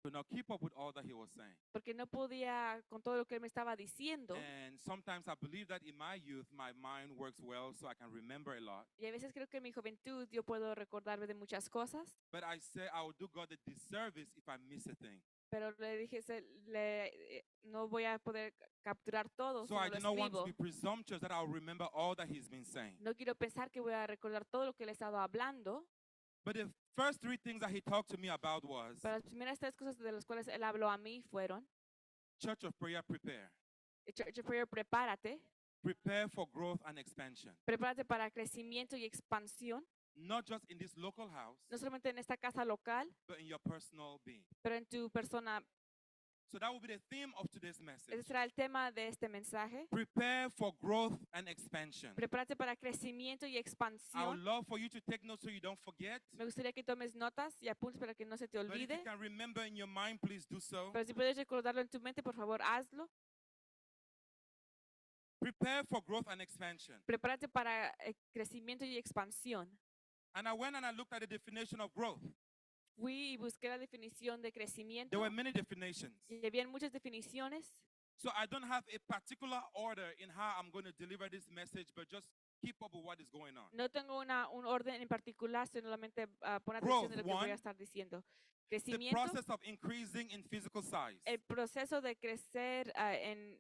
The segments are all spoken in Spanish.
could not keep up with all that he was saying. porque no podía con todo lo que él me estaba diciendo. And sometimes I believe that in my youth, my mind works well, so I can remember a lot. Y a veces creo que en mi juventud yo puedo recordarme de muchas cosas, But I say I will do God a disservice if I miss a thing. pero le dije, no voy a poder capturar todo So si no I lo do not want to escribo. be presumptuous that I'll remember all that he's been saying. No quiero pensar que voy a recordar todo lo que le he estado hablando, But the first three things that he talked to me about was pero las primeras tres cosas de las cuales él habló a mí fueron: Church of Prayer, prepare. Church of Prayer, prepárate, Prepare for growth and expansion. prepárate para crecimiento y expansión, Not just in this local house, no solamente en esta casa local, but in your personal being. pero en tu persona. So that will be the theme of today's Ese message. será el tema de este mensaje. Prepare for growth and expansion. Prepárate para crecimiento y I would expansión. love for you to take notes so you don't forget. Me gustaría que tomes notas y apuntes para que no se te But if you olvide. can remember in your mind, please do so. Pero si puedes recordarlo en tu mente, por favor, hazlo. Prepare for growth and expansion. Prepárate para crecimiento y expansión. And I went and I looked at the definition of growth. Fui y busqué la definición de There crecimiento were many definitions. y había muchas definiciones. So I don't have a particular order in how I'm going to deliver this message, but just keep up with what is going on. No tengo un orden en particular, solamente pon Growth, atención de lo que voy one. a estar diciendo. The Crecimiento, process of increasing in physical size. el proceso de crecer en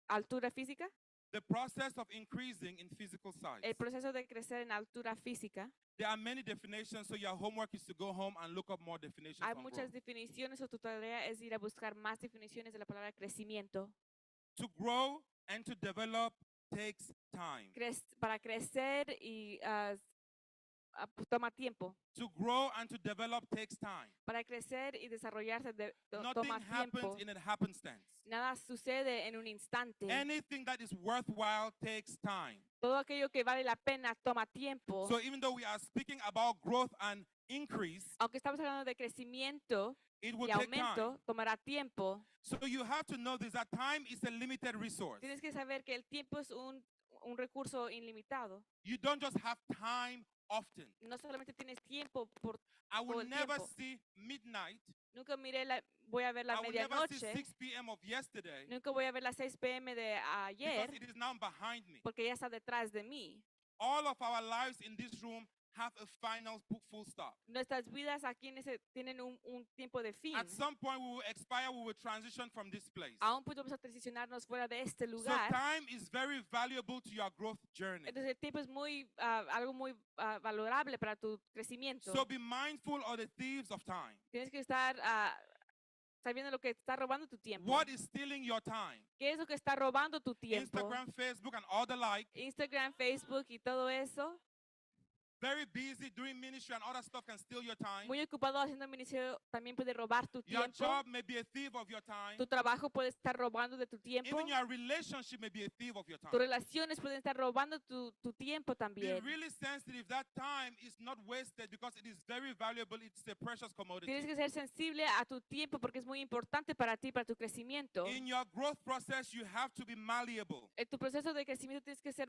altura física, The process of increasing in physical size. el proceso de crecer en altura física. There are many definitions, so your homework is to go home and look up more definitions Hay on muchas growth. definiciones, o tu tarea es ir a buscar más definiciones de la palabra crecimiento. To grow and to develop takes time. Para crecer y toma tiempo. To grow and to develop takes time. Para crecer y desarrollarse Nothing toma happens tiempo. in a happenstance. Nada sucede en un instante. Anything that is worthwhile takes time. Todo aquello que vale la pena toma tiempo. So even though we are speaking about growth and increase, Aunque estamos hablando de crecimiento it will y take time. aumento, tomará tiempo. So you have to know this, that time is a limited resource. Tienes que saber que el tiempo es un recurso ilimitado. You don't just have time often. No solamente tienes tiempo por I todo will el never tiempo. see midnight. Nunca voy a ver la I will never see medianoche. 6 p.m. of yesterday Nunca voy a ver las 6 p.m. de ayer because it is now behind me. porque ya está detrás de mí. All of our lives in this room have a final full stop. Nuestras vidas aquí tienen un tiempo de fin. At some point we will expire, we will transition from this place. A un punto vamos a transicionarnos fuera de este So lugar. time is very valuable to your growth journey. Entonces el tiempo es algo muy valorable para tu crecimiento. So be mindful of the thieves of time. Tienes que estar sabiendo lo que está robando tu tiempo. What is stealing your time? ¿Qué es lo que está robando tu tiempo? Instagram, Facebook, and all the like. Instagram, Facebook y todo eso. Very busy doing ministry and other stuff can steal your time. Muy ocupado haciendo ministerio también puede robar tu Your tiempo. job may be a thief of your time. Tu trabajo puede estar robando de tu tiempo. Even your relationship may be a thief of your Tus time. relaciones pueden estar robando tu tiempo Be también. really sensitive. That time is not wasted because it is very valuable. It's a precious commodity. Tienes que ser sensible a tu tiempo porque es muy importante para ti, para tu crecimiento. In your growth process, you have to be malleable. En tu proceso de crecimiento tienes que ser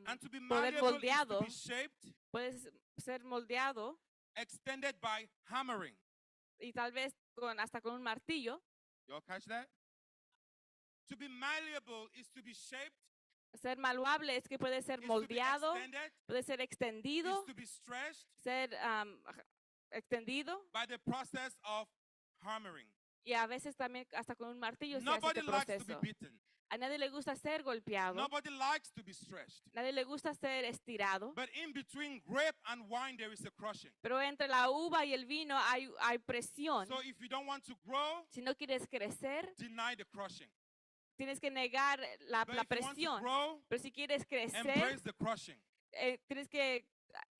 And to be poder malleable is to moldeado. be shaped, Puedes ser moldeado extended by hammering. y tal vez hasta con un martillo. You all catch that? To be malleable is to be shaped, Ser malleable es que puede ser is to be moldeado, extended, puede ser extendido, is to be stretched ser extendido by the process of hammering. y a veces también hasta con un martillo se hace Nobody este likes to be proceso. beaten. A nadie le gusta ser golpeado, Nobody likes to be stretched. nadie le gusta ser estirado, But in between grape and wine, there is a crushing. pero entre la uva y el vino hay presión. So if you don't want to grow, Si no quieres crecer, deny the crushing. tienes que negar la But if you want to presión. grow, Pero si quieres crecer, embrace the crushing. tienes que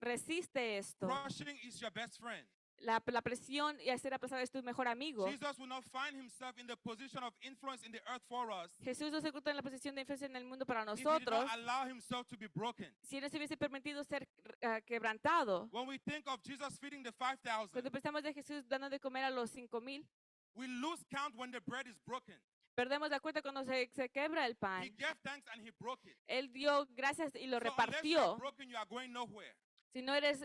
resiste esto. Crushing is your best friend. La presión y ser aplazado es tu mejor amigo. Jesus will not find himself in the position of influence in the earth for us Jesús no se encuentra en la posición de influencia en el mundo para if he did nosotros not allow himself to be broken. si él no se hubiese permitido ser quebrantado. When we think of Jesus feeding the 5,000, Cuando pensamos de Jesús dando de comer a los 5,000, we lose count when the bread is broken. perdemos la cuenta cuando se quebra el He pan. gave thanks and he broke it. Él dio gracias y lo So unless you are repartió. broken, you are going nowhere. Si no eres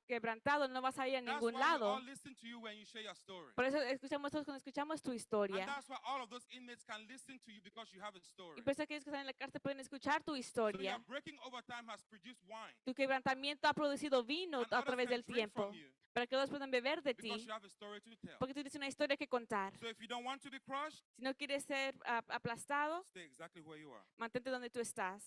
quebrantado, no vas a ir a That's ningún why we all lado. listen to you when you share your story. Por eso escuchamos todos cuando escuchamos tu And historia. that's why all of those inmates can listen to you because you have a story. Y por eso aquellos que están en la cárcel pueden escuchar tu So your historia. breaking over time has produced wine. Tu quebrantamiento ha producido vino And a others través can del drink from tiempo you para que todos puedan beber de because ti, you have a story to tell. porque tú tienes una historia que contar. So if you don't want to be crushed, Si no quieres ser aplastado, stay exactly where you are. mantente donde tú estás.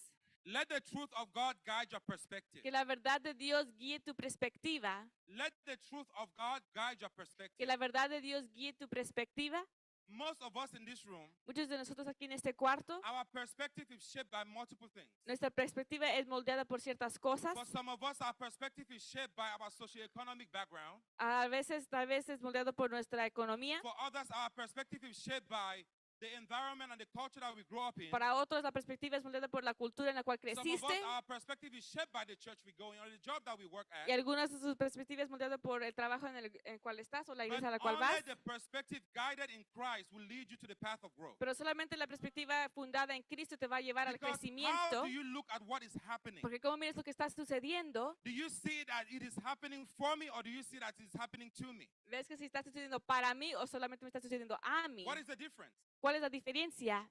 Let the truth of God guide your perspective. Que la verdad de Dios guíe tu perspectiva. Let the truth of God guide your Que perspective. la verdad de Dios guíe tu perspectiva. Most of us in this room, Muchos de nosotros aquí en este cuarto, our perspective is shaped by multiple things. nuestra perspectiva es moldeada por ciertas cosas. For some of us, our perspective is shaped by our socioeconomic background. A veces, tal vez es moldeado por nuestra economía. For others, our perspective is shaped by the environment and the culture that we grow up in. Para otros, la perspectiva es moldeada por la cultura en la cual Some of us, creciste. our perspective is shaped by the church we go in or the job that we work Y at. algunas de sus perspectivas moldeadas por el trabajo en el cual estás o la But iglesia a la cual only vas. the perspective guided in Christ will lead you to the path of growth. Pero solamente la perspectiva fundada en Cristo te va a llevar al Because how crecimiento. do you look at what is happening? Porque como miras lo que está sucediendo, Do you see that it is happening for me or do you see that it is happening to me? ves que si está sucediendo para mí o solamente me está sucediendo a mí. What is the difference? ¿Cuál es la diferencia?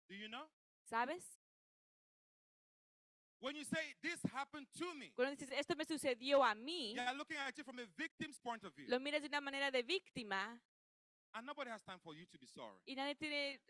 Do you know? ¿Sabes? When you say this happened to me, Cuando dices, esto me sucedió a mí, you are looking at it from a victim's point of view. lo miras de una manera de víctima And nobody has time for you to be sorry. y nadie tiene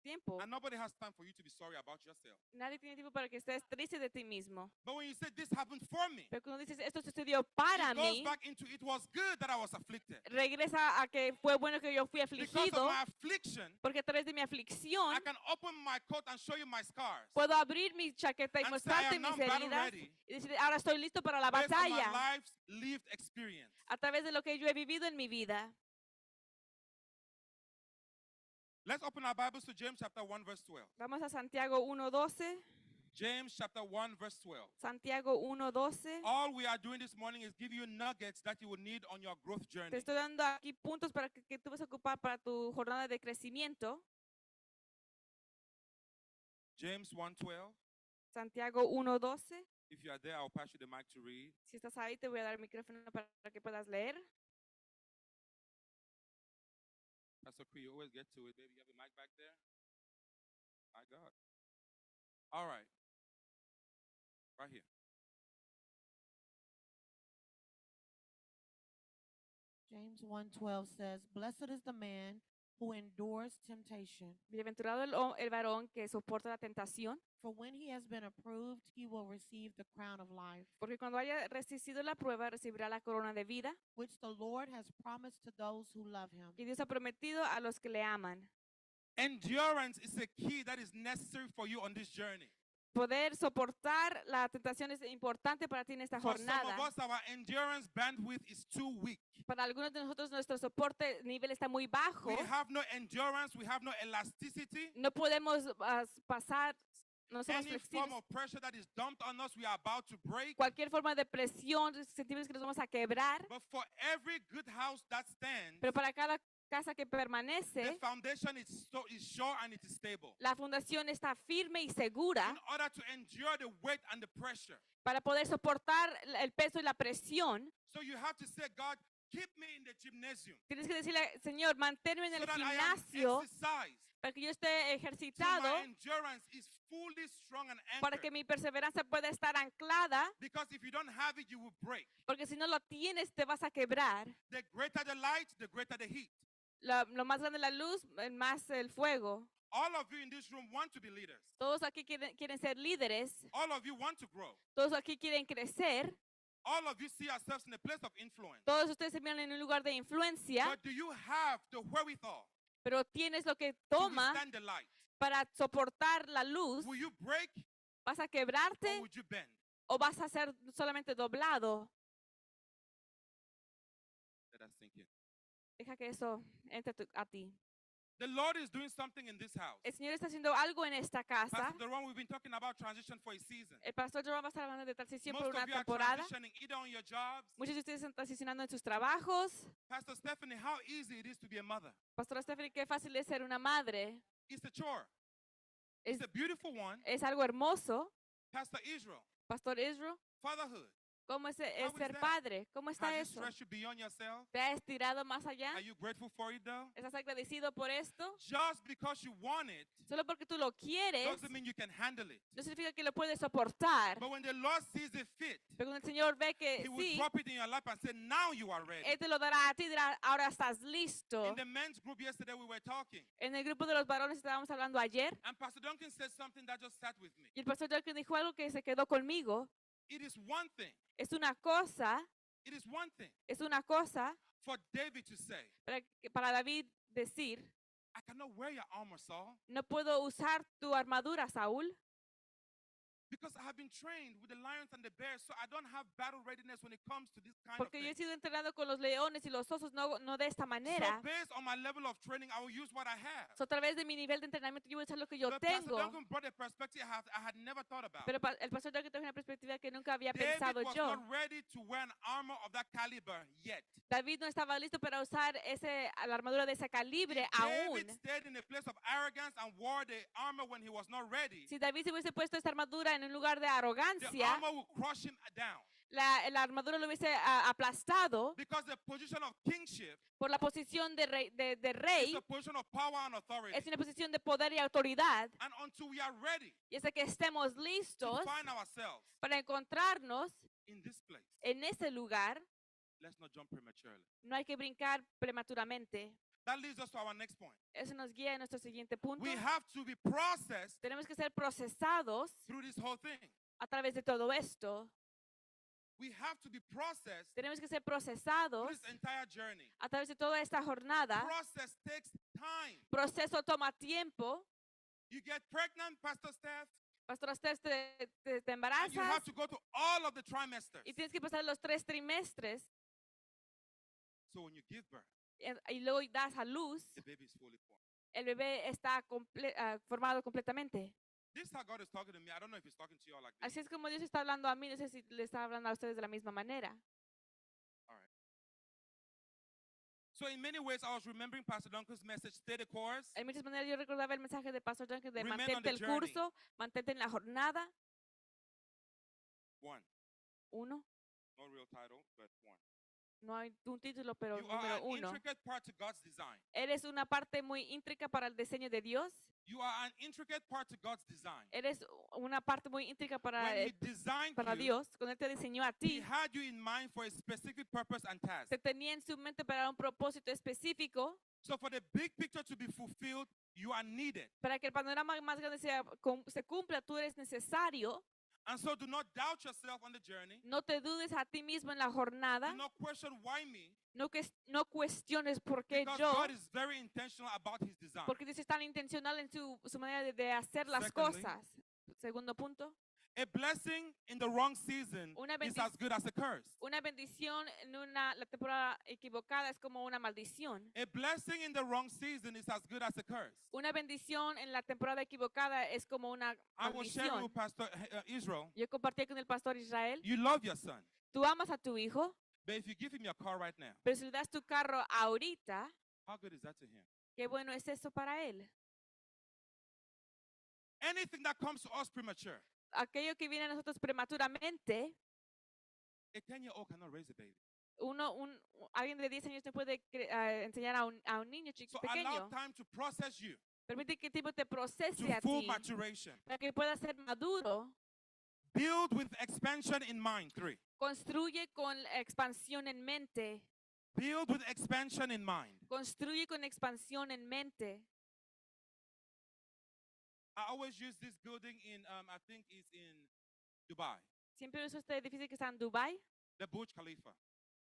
tiempo. And nobody has time for you to be sorry about yourself. Nadie tiene tiempo para que estés triste de ti mismo. But when you say this happened for me, Pero cuando dices, esto sucedió para it goes mí, back into it was good that I was afflicted. regresa a que fue bueno que yo fui Because of afligido, my affliction, porque a través de mi aflicción I can open my coat and show you my scars. puedo abrir mi chaqueta y And say, I mostrarte am mis now battle heridas ready y decir, ahora estoy listo para la based on my batalla life's lived experience. a través de lo que yo he vivido en mi vida. Let's open our Bibles to James chapter 1 verse 12. Vamos a Santiago 1:12. James chapter 1 verse 12. Santiago 1:12. All we are doing this morning is give you nuggets that you will need on your growth journey. Te estoy dando aquí puntos para que tú vas a ocupar para tu jornada de crecimiento. James 1:12. Santiago 1:12. If you are there, I'll pass you the mic to read. Si estás ahí, te voy a dar el micrófono para que puedas leer. Pastor Cree, you always get to it, baby. You have a mic back there? My God. All right. Right here. James 1:12 says, "Blessed is the man who endures temptation, Bienaventurado el varón que soporta la tentación, for when he has been approved, he will receive the crown of life, porque cuando haya resistido la prueba recibirá la corona de vida which the Lord has promised to those who love him." que Dios ha prometido a los que le aman. Endurance is a key that is necessary for you on this journey. Poder soportar la tentación es importante para ti en esta For some of jornada. us, our endurance bandwidth is too weak. Para algunos de nosotros nuestro soporte nivel está muy bajo. We have no endurance, we have no elasticity. No podemos pasar, no somos Any form flexibles. of pressure that is dumped on us, we are about to break. Cualquier forma de presión, sentimos que nos vamos a quebrar. But for every good house that stands, Pero para cada casa que the permanece, foundation is sure and it is stable. la fundación está firme y segura In order to endure the weight and the pressure. para poder soportar el peso y la presión. So you have to say, God, keep me in the gymnasium Tienes que decirle, Señor, manténme en so el that I am gimnasio exercised, para que yo esté so ejercitado, my endurance is fully strong and para que anchored. mi perseverancia pueda estar anclada, Because if you don't have it, you will break. porque si no lo tienes te vas a quebrar. The greater the light, the greater the heat. Lo más grande la luz, más el fuego. All of you in this room want to be leaders. Todos aquí quieren ser líderes, All of you want to grow. todos aquí quieren crecer, All of you see yourselves in a place of influence. todos ustedes se miran en un lugar de influencia, But do you have the wherewithal pero tienes lo que to toma withstand the light? para soportar la luz. Will you break ¿Vas a or quebrarte would you bend? o vas a ser solamente doblado? Let us think in. Deja que eso entre a ti. The Lord is doing something in this house. El Señor está haciendo algo en esta casa. Pastor Duran, we've been talking about transition for a season. El pastor Joan va a estar hablando de transición Most por of una you are temporada. transitioning either on your jobs. Muchos de ustedes están transicionando en sus trabajos. Pastor Stephanie, how easy it is to be a mother. Pastora Stephanie, qué fácil es ser una madre. It's a chore. Es, It's a beautiful one. es algo hermoso. Pastor Israel, Pastor Israel, Fatherhood. ¿cómo es How is ser that? padre? ¿Cómo está Has it eso? stretched you beyond yourself? ¿Te has estirado más allá? Are you grateful for it though? ¿Estás agradecido por esto? Just because you want it Solo porque tú lo quieres, doesn't mean you can handle it. no significa que lo puedes soportar. But when the Lord sees it fit, Pero cuando el Señor ve que He will sí, drop it in your lap and say, now you are ready. Él te lo dará a ti y dirá, ahora estás listo. In the men's group yesterday, we were talking. En el grupo de los varones estábamos hablando ayer And Pastor Duncan said something that just sat with me. y el pastor Duncan dijo algo que se quedó conmigo. It is one thing. Es una cosa, It is one thing es una cosa for David to say, para David decir, I cannot wear your armor, Saul, no puedo usar tu armadura, Saúl, because I have been trained with the lions and the bears, so I don't have battle readiness when it comes to this kind of porque yo thing. he sido entrenado con los leones y los osos, no de esta So manera. based on my level of training, I will use what I have. So, a través de mi nivel de entrenamiento yo voy a usar lo que yo But Pastor tengo. Duncan brought a perspective I had never thought about. Pero el pastor Duncan tiene una perspectiva que nunca había David pensado was yo. not ready to wear an armor of that caliber yet. David no estaba listo para usar la armadura de ese calibre If aún. David stayed in a place of arrogance and wore the armor when he was not ready, Si David se hubiese puesto esta armadura en un lugar de the arrogancia, armor will crush him down. la armadura lo hubiese aplastado Because the position of kingship por la posición de rey, is a position of power and authority. es una posición de poder y autoridad. And until we are ready Y hasta que estemos to listos find ourselves para encontrarnos in this place, en ese lugar, let's not jump prematurely. no hay que brincar prematuramente. That leads us to our next point. Eso nos guía a nuestro siguiente punto. We have to be processed Tenemos que ser procesados through this whole thing. a través de todo esto. We have to be processed Tenemos que ser through procesados this entire journey. a través de toda esta jornada. Process takes time. Proceso toma tiempo. You get pregnant, Pastor Steph, Pastora Steph, te and you embarazas have to go to all of the trimesters. y tienes que pasar los 3 trimestres So when you give birth, y luego das a luz, the baby is fully formed. el bebé está formado completamente. This is how God is talking to me. I don't know if He's talking to you all like this. Así es como Dios está hablando a mí, no sé si le está hablando a ustedes de la misma manera. So in many ways, I was remembering Pastor Duncan's message, stay the course. En muchas maneras yo recordaba el mensaje de Pastor Duncan de Remain on mantente the el journey. curso, mantente en la jornada. 1, 1, no real title, but 1. no hay un título, pero You are número an 1. intricate part to God's design. Eres una parte muy íntrica para el diseño de Dios. You are an intricate part to God's design. Eres una parte muy íntrica When He designed para you, Dios. Cuando Él te diseñó a He ti, had you in mind for a specific purpose and task. te tenía en su mente para un propósito específico, So for the big picture to be fulfilled, you are needed. para que el panorama más grande se cumpla, tú eres necesario. And so do not doubt yourself on the journey. No te dudes a ti mismo en la jornada. Do not question why me, No cuestiones por qué because yo, God is very intentional about His design. porque Dios es tan intencional en su manera de hacer las Secondly, cosas. Segundo punto, A blessing in the wrong season Una is as good as a curse. una bendición en la temporada equivocada es como una maldición. A blessing in the wrong season is as good as a curse. Una bendición en la temporada equivocada es como una I was sharing maldición. with Pastor Israel. Yo compartí con el pastor Israel. You love your son, Tú amas a tu hijo, but if you give him your car right now, pero si le das tu carro ahorita, how good is that to him? qué bueno es eso para él. Anything that comes to us premature, Aquello que viene a nosotros prematuramente, a 10-year-old cannot raise a baby. alguien de 10 años te puede enseñar a un niño So allow pequeño. time to process you Permite que el tipo te procese to a full ti maturation. para que pueda ser maduro. Build with expansion in mind. 3. Construye con expansión en mente. Build with expansion in mind. Construye con expansión en mente. I always use this building in, I think it's in Dubai, Siempre uso este edificio que está en Dubai, the Burj Khalifa.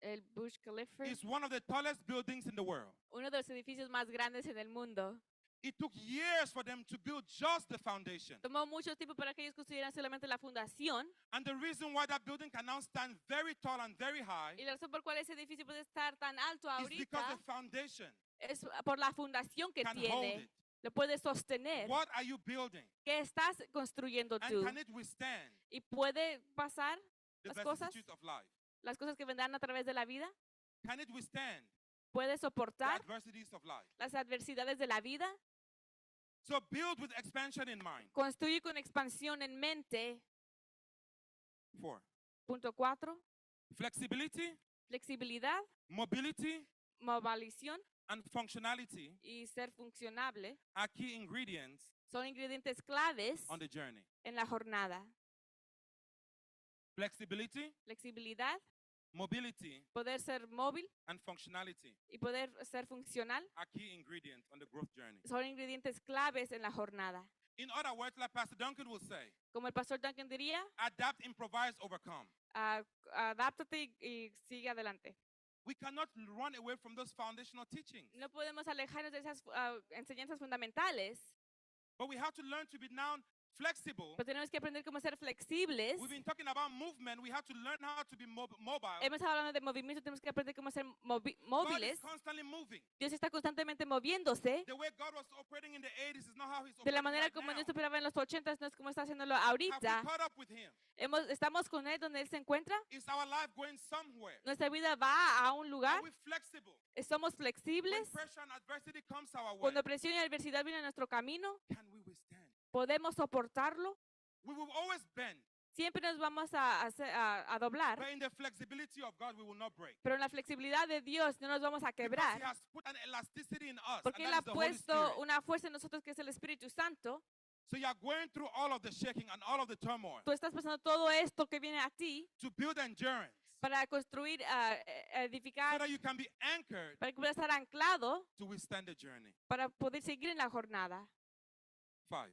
el Burj Khalifa, It's one of the tallest buildings in the world. uno de los edificios más grandes en el mundo. It took years for them to build just the foundation. Tomó mucho tiempo para que ellos construyeran solamente la fundación. And the reason why that building can now stand very tall and very high Y la razón por cual ese edificio puede estar tan alto is because ahorita the foundation es por la fundación que can hold tiene. it. Lo puede sostener. What are you building? ¿Qué estás construyendo And tú? can it withstand ¿Y puede pasar the las cosas? vicissitudes of life? las cosas que vendrán a través de la vida? Can it withstand ¿Puede the soportar adversities of life? las adversidades de la vida? So build with expansion in mind. Construye con expansión en mente. 4. Punto 4. Flexibility, Flexibilidad, mobility, movilización and functionality y ser funcionable are key ingredients son ingredientes claves on the journey. en la jornada. Flexibility, Flexibilidad, mobility, poder ser móvil and functionality y poder ser funcional are key ingredients on the growth journey. son ingredientes claves en la jornada. In other words, like Pastor Duncan will say, Como el pastor Duncan diría, adapt, improvise, overcome. adáptate y sigue adelante. We cannot run away from those foundational teachings, No podemos alejarnos de esas enseñanzas fundamentales, but we have to learn to be now flexible. pero tenemos que aprender cómo ser flexibles. We've been talking about movement. We have to learn how to be mobile. Hemos estado hablando de movimiento, tenemos que aprender cómo ser God is móviles. constantly moving. Dios está constantemente moviéndose. The way God was operating in the 80s is not how He's De la operating manera right como now. Dios operaba en los 80s, no es como está haciéndolo Have we ahorita. caught up with Him? Estamos con Él donde Él se encuentra. Is our life going somewhere? Nuestra vida va a un lugar. Are we flexible? Somos When flexibles. pressure and adversity comes our way, Cuando presión y adversidad vienen a nuestro camino, can we withstand? podemos soportarlo. We will always bend, Siempre nos vamos a doblar, but in the flexibility of God, we will not break. pero en la flexibilidad de Dios no nos vamos a Because He quebrar. has put an elasticity in us, Porque and Él that ha is the Holy puesto Spirit. una fuerza en nosotros que es el Espíritu Santo. So you are going through all of the shaking and all of the turmoil Tú estás pasando todo esto que viene a ti to build endurance, para construir, so edificar, that you can be anchored para que puedas estar anclado, to withstand the journey. para poder seguir en la jornada. 5.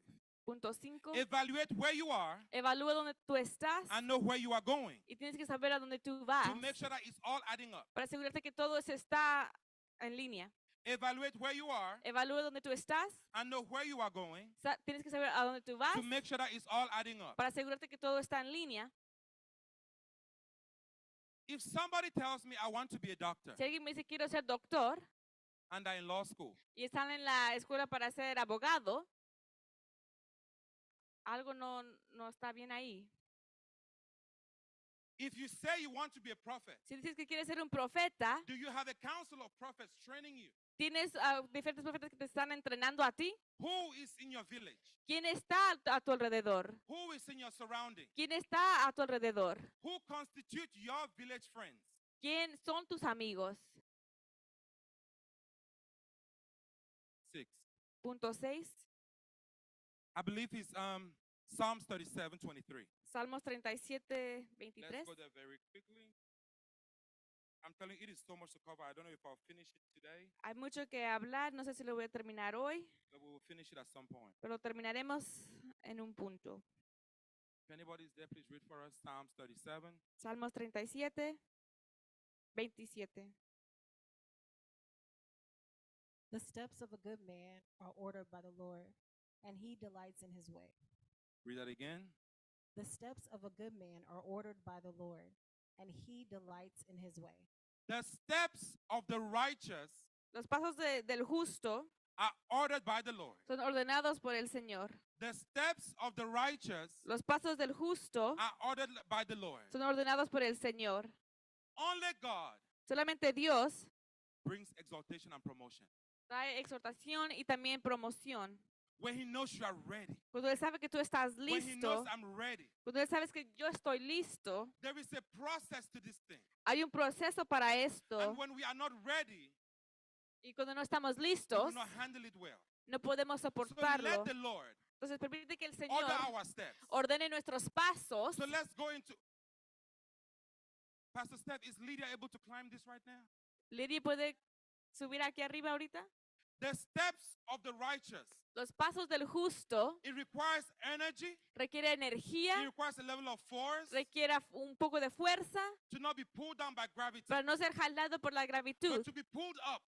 Punto 5. Evaluate where you are Evalúa dónde tú estás and know where you are going y tienes que saber a dónde tú vas to make sure that it's all adding up. para asegurarte que todo eso está en línea. Evaluate where you are Evalúa dónde tú estás, and know where you are going tienes que saber a dónde tú vas to make sure that it's all adding up. para asegurarte que todo está en línea. If somebody tells me I want to be a doctor Si alguien me dice quiero ser doctor and I'm in law school, y están en la escuela para ser abogado, algo no está bien ahí. if you say you want to be a prophet, Si dices que quieres ser un profeta, do you have a council of prophets training you? tienes diferentes profetas que te están entrenando a ti. Who is in your village? ¿Quién está a tu alrededor? Who is in your surrounding? ¿Quién está a tu alrededor? Who constitute your village friends? ¿Quién son tus amigos? 6. Punto 6. I believe it's Psalms 37:23. Salmos 37, Let's 23. go there very quickly. I'm telling you, it is so much to cover. I don't know if I'll finish it today, Hay mucho que hablar, no sé si lo voy a terminar hoy, but we will finish it at some point. pero terminaremos en un punto. If anybody's there, please read for us Psalms 37. Salmos 37, 27. The steps of a good man are ordered by the Lord, and he delights in his way. Read that again. The steps of a good man are ordered by the Lord, and he delights in his way. The steps of the righteous Los pasos del justo are ordered by the Lord. son ordenados por el Señor. The steps of the righteous Los pasos del justo are ordered by the Lord. son ordenados por el Señor. Only God Solamente Dios brings exaltation and promotion. trae exhortación y también promoción. When He knows you are ready, Cuando Él sabe que tú estás when He knows listo, I'm ready, cuando Él sabe que yo estoy listo, there is a process to this thing. hay un proceso para esto. And when we are not ready, Y cuando no estamos we will listos, not handle it well. no podemos So soportarlo. let the Lord Entonces permite que el order Señor our steps. ordene nuestros pasos. So let's go into. Pastor Steph, is Lydia able to climb this right now? Lidia puede subir aquí arriba ahorita. The steps of the righteous. Los pasos del justo It requires energy. requiere It energía, requires a level of force requiere un poco de fuerza to not be pulled down by gravity, para no ser jalado por la gravitud, but to be pulled up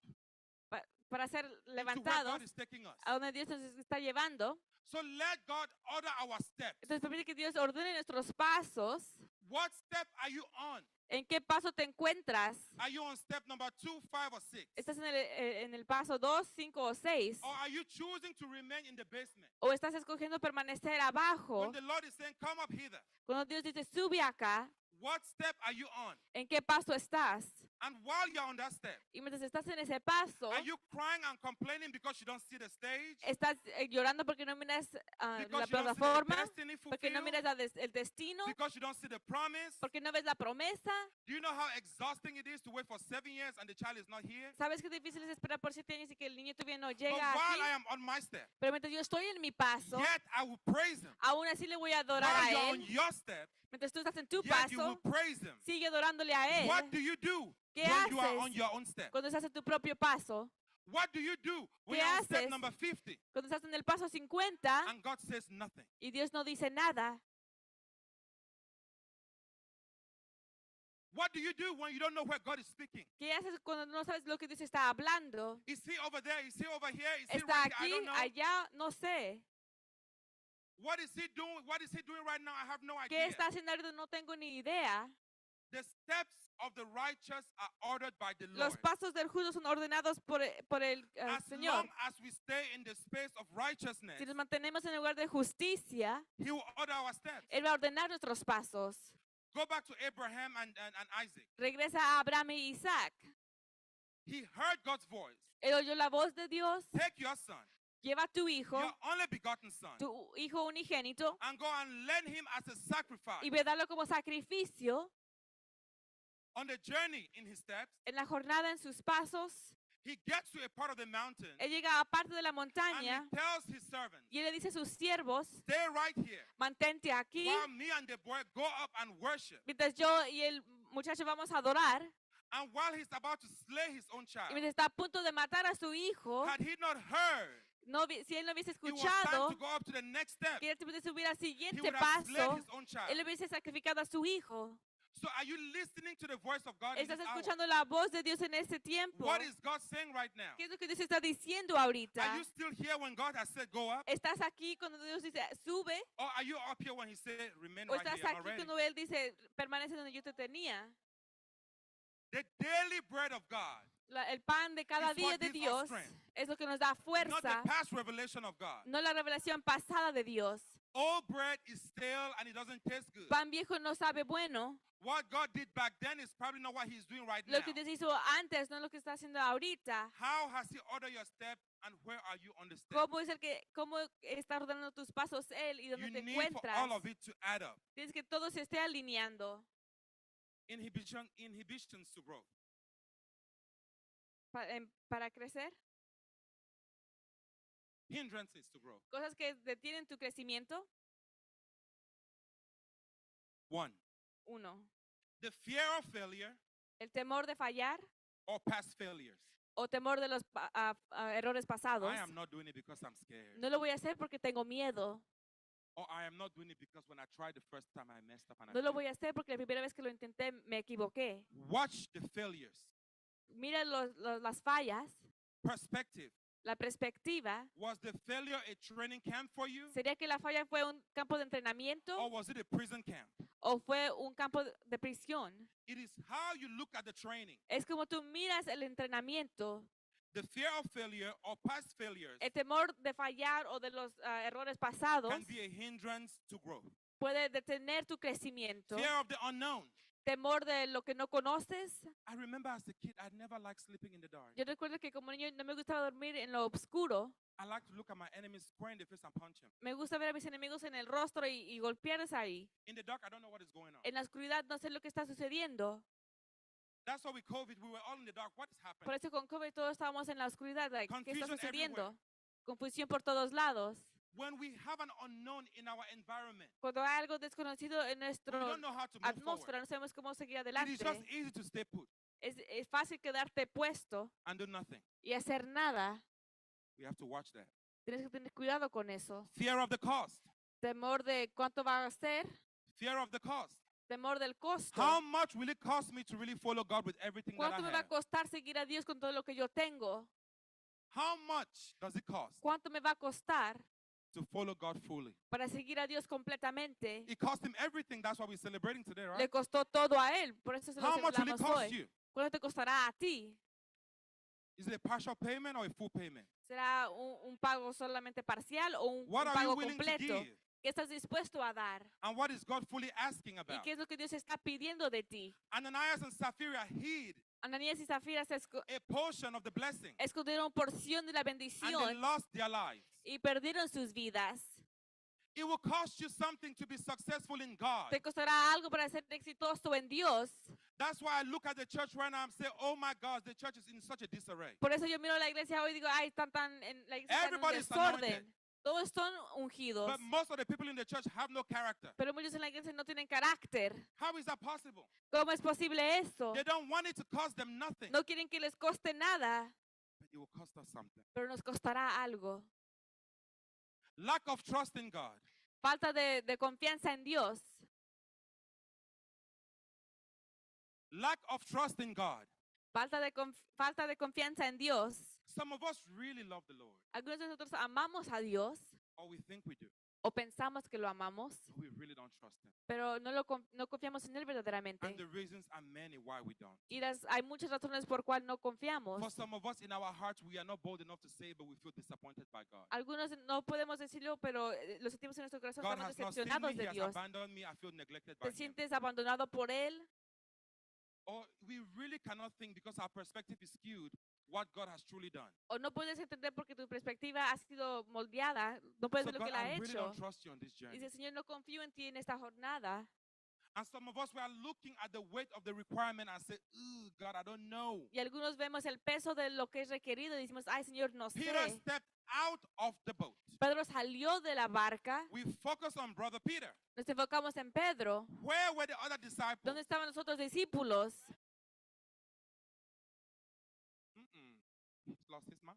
para ser into where levantados God is taking us. a donde Dios nos está llevando. So let God order our steps. Entonces permite que Dios ordene nuestros pasos. What step are you on? ¿En qué paso te encuentras? Are you on step number 2, 5, or 6? ¿Estás en el paso 2, 5 o 6? Or are you choosing to remain in the basement? ¿O estás escogiendo permanecer abajo? When the Lord is saying, come up hither, Cuando Dios dice, sube acá, what step are you on? ¿en qué paso estás? And while you're on that step, y mientras estás en ese paso, are you crying and complaining because you don't see the stage? estás llorando porque no miras la Because you don't see the plataforma, destiny porque no fulfilled? miras el destino, Because you don't see the promise? porque no ves la promesa. Do you know how exhausting it is to wait for 7 years and the child is not here? ¿Sabes qué difícil es esperar por 7 años y que el niño todavía no But llega while I aquí? am on my step, Pero mientras yo estoy en mi paso, yet I will praise him. aún así le voy a adorar While a you're on Él. your step, Mientras tú estás en tu yet you will paso, praise him. sigue adorándole a Él. What do you do ¿Qué when you are on haces your own step? cuando estás en tu propio paso? What do you do when ¿Qué you're on step haces? number 50 Cuando estás en el paso 50 and God says nothing? y Dios no dice nada. What do you do when you don't know where God is speaking? ¿Qué haces cuando no sabes lo que Dios está hablando? Is he over there? Is he over here? Is he ¿Está right here? I aquí, don't know. allá? No sé. What is he doing? What is he doing right now? I have no ¿Qué idea. está haciendo ahorita? No tengo ni idea. The steps of the righteous are ordered by the Lord. Los pasos del justo son ordenados por el As Señor. long as we stay in the space of righteousness, Si nos mantenemos en el lugar de justicia, he will order our steps. Él va a ordenar nuestros pasos. Go back to Abraham and Isaac. Regresa a Abraham y Isaac. He heard God's voice. Él oyó la voz de Dios. Take your son, Lleva a tu hijo, your only begotten son, tu hijo unigénito, and go and lend him as a sacrifice. y ve darlo como sacrificio On the journey in his steps, en la jornada, en sus pasos. he gets to a part of the mountain Él llega a parte de la and montaña he tells his servants, y él le dice a sus siervos, stay right here mantente aquí, while me and the boy go up and worship. mientras yo y el muchacho vamos a adorar. And while he's about to slay his own Y child, mientras está a punto de matar a su hijo, had he not heard, no, si él no hubiese it was time escuchado to go up to the next step. que él pudiese subir al He siguiente would have slayed paso, his own child. él hubiese sacrificado a su hijo. So are you listening to the voice of God in ¿Estás this hour? escuchando la voz de Dios en este tiempo? What is God saying right now? ¿Qué es lo que Dios está diciendo ahorita? Are you still here when God has said go up? ¿Estás aquí cuando Dios dice sube? Or are you up here when he said remain ¿O right estás here? I'm aquí not ready. cuando Él dice permanece donde yo te tenía? The daily bread of God, El pan de cada It's what día de gives us Dios strength. es lo que nos da not fuerza, the past revelation of God. no la revelación pasada de Dios. Old bread is stale and it doesn't taste good. Pan viejo no sabe bueno. What God did back then is probably not what he's doing right now. Lo que Dios hizo antes no es lo que está haciendo ahorita. How has he ordered your step and where are you on the step? ¿Cómo está ordenando tus pasos Él y dónde You te need for encuentras? all of it to add up. Tienes que todo se esté alineando Inhibitions to growth. para crecer. Hindrances to growth. Cosas que detienen tu crecimiento. 1. 1. The fear of failure El temor de fallar or past failures. o temor de los errores pasados. I am not doing it because I'm scared. No lo voy a hacer porque tengo miedo. Or I am not doing it because when I tried the first time I messed up and I No lo failed. voy a hacer porque la primera vez que lo intenté me equivoqué. Watch the failures. Mira las fallas, Perspective. la perspectiva. Was the failure a training camp for you? ¿Sería que la falla fue un campo de entrenamiento Or was it a prison camp? o fue un campo de prisión? It is how you look at the training. Es como tú miras el entrenamiento. The fear of failure or past failures El temor de fallar o de los errores pasados can be a hindrance to growth. puede detener tu crecimiento. Fear of the unknown. Temor de lo que no conoces. I remember as a kid, I never liked sleeping in the dark. Yo recuerdo que como niño no me gustaba dormir en lo oscuro. I like to look at my enemies square in the face and punch them. Me gusta ver a mis enemigos en el rostro y golpearles ahí. In the dark, I don't know what is going on. En la oscuridad no sé lo que está sucediendo. That's why with COVID, we were all in the dark. What is happening? Por eso con COVID todos estábamos en la oscuridad. Like, ¿qué está Confusion sucediendo? Confusión por todos lados. When we have an unknown in our environment, Cuando hay algo desconocido en we nuestra don't know how to move atmósfera, forward. no sabemos cómo seguir It is adelante. just easy to stay put Es fácil quedarte puesto and do nothing. y hacer nada. We have to watch that. Tienes que tener cuidado con eso. Fear of the cost. Temor de cuánto va a ser, Fear of the cost. temor del costo. How much will it cost me to really follow God with everything that ¿Cuánto me I va a have? costar seguir a Dios con todo lo que yo tengo? How much does it cost ¿Cuánto me va a costar to follow God fully? para seguir a Dios completamente? It cost him everything. That's why we're celebrating today, Le right? costó todo a Él, por eso se lo How much will it celebramos cost hoy. you? ¿Cuánto te costará a ti? Is it a partial payment or a full payment? ¿Será un pago solamente parcial o un What are you pago willing to completo? give? ¿Qué estás dispuesto a dar? And what is God fully asking ¿Y about? qué es lo que Dios está pidiendo de ti? Ananias and Sapphira hid Ananías y Zafira se a portion of the blessing, escondieron porción de la and they bendición lost their lives. y perdieron sus vidas. It will cost you something to be successful in God. Te costará algo para ser exitoso en Dios. That's why I look at the church right now and say, oh my gosh, the church is in such a disarray. Por eso yo miro la iglesia hoy y digo, ay, la iglesia está en un Everybody's anointed. desorden. Todos son ungidos. But most of the people in the church have no character. Pero muchos en la iglesia no tienen carácter. How is that possible? ¿Cómo es posible eso? They don't want it to cost them nothing. No quieren que les coste nada, But it will cost us something. pero nos costará algo. Lack of trust in God. Falta de confianza en Dios. Lack of trust in God. Falta de confianza en Dios. Some of us really love the Lord, Algunos de nosotros amamos a Dios or we think we do, o pensamos que lo amamos, but we really don't trust Him. pero no confiamos en Él verdaderamente. And the reasons are many why we don't. Y hay muchas razones por cual no confiamos. For some of us in our hearts, we are not bold enough to say, but we feel disappointed by God. Algunos no podemos decirlo, pero lo sentimos en nuestro corazón, God estamos has not seen decepcionados me, He de has Dios. abandoned me, I feel neglected by ¿Te Him. sientes abandonado por Él? Or we really cannot think because our perspective is skewed what God has truly done. ¿O no puedes entender porque tu perspectiva ha sido moldeada? No puedes So ver lo God, que Él ha I really hecho. don't trust you on this journey. Dice, Señor, no confío en ti en esta jornada. And some of us, we are looking at the weight of the requirement and say, ooh, God, I don't know. Y algunos vemos el peso de lo que es requerido y decimos, ay, Señor, no Peter sé. stepped out of the boat. Pedro salió de la barca. We focus on brother Peter. Nos enfocamos en Pedro. Where were the other disciples? ¿Dónde estaban los otros discípulos? He's lost his mind.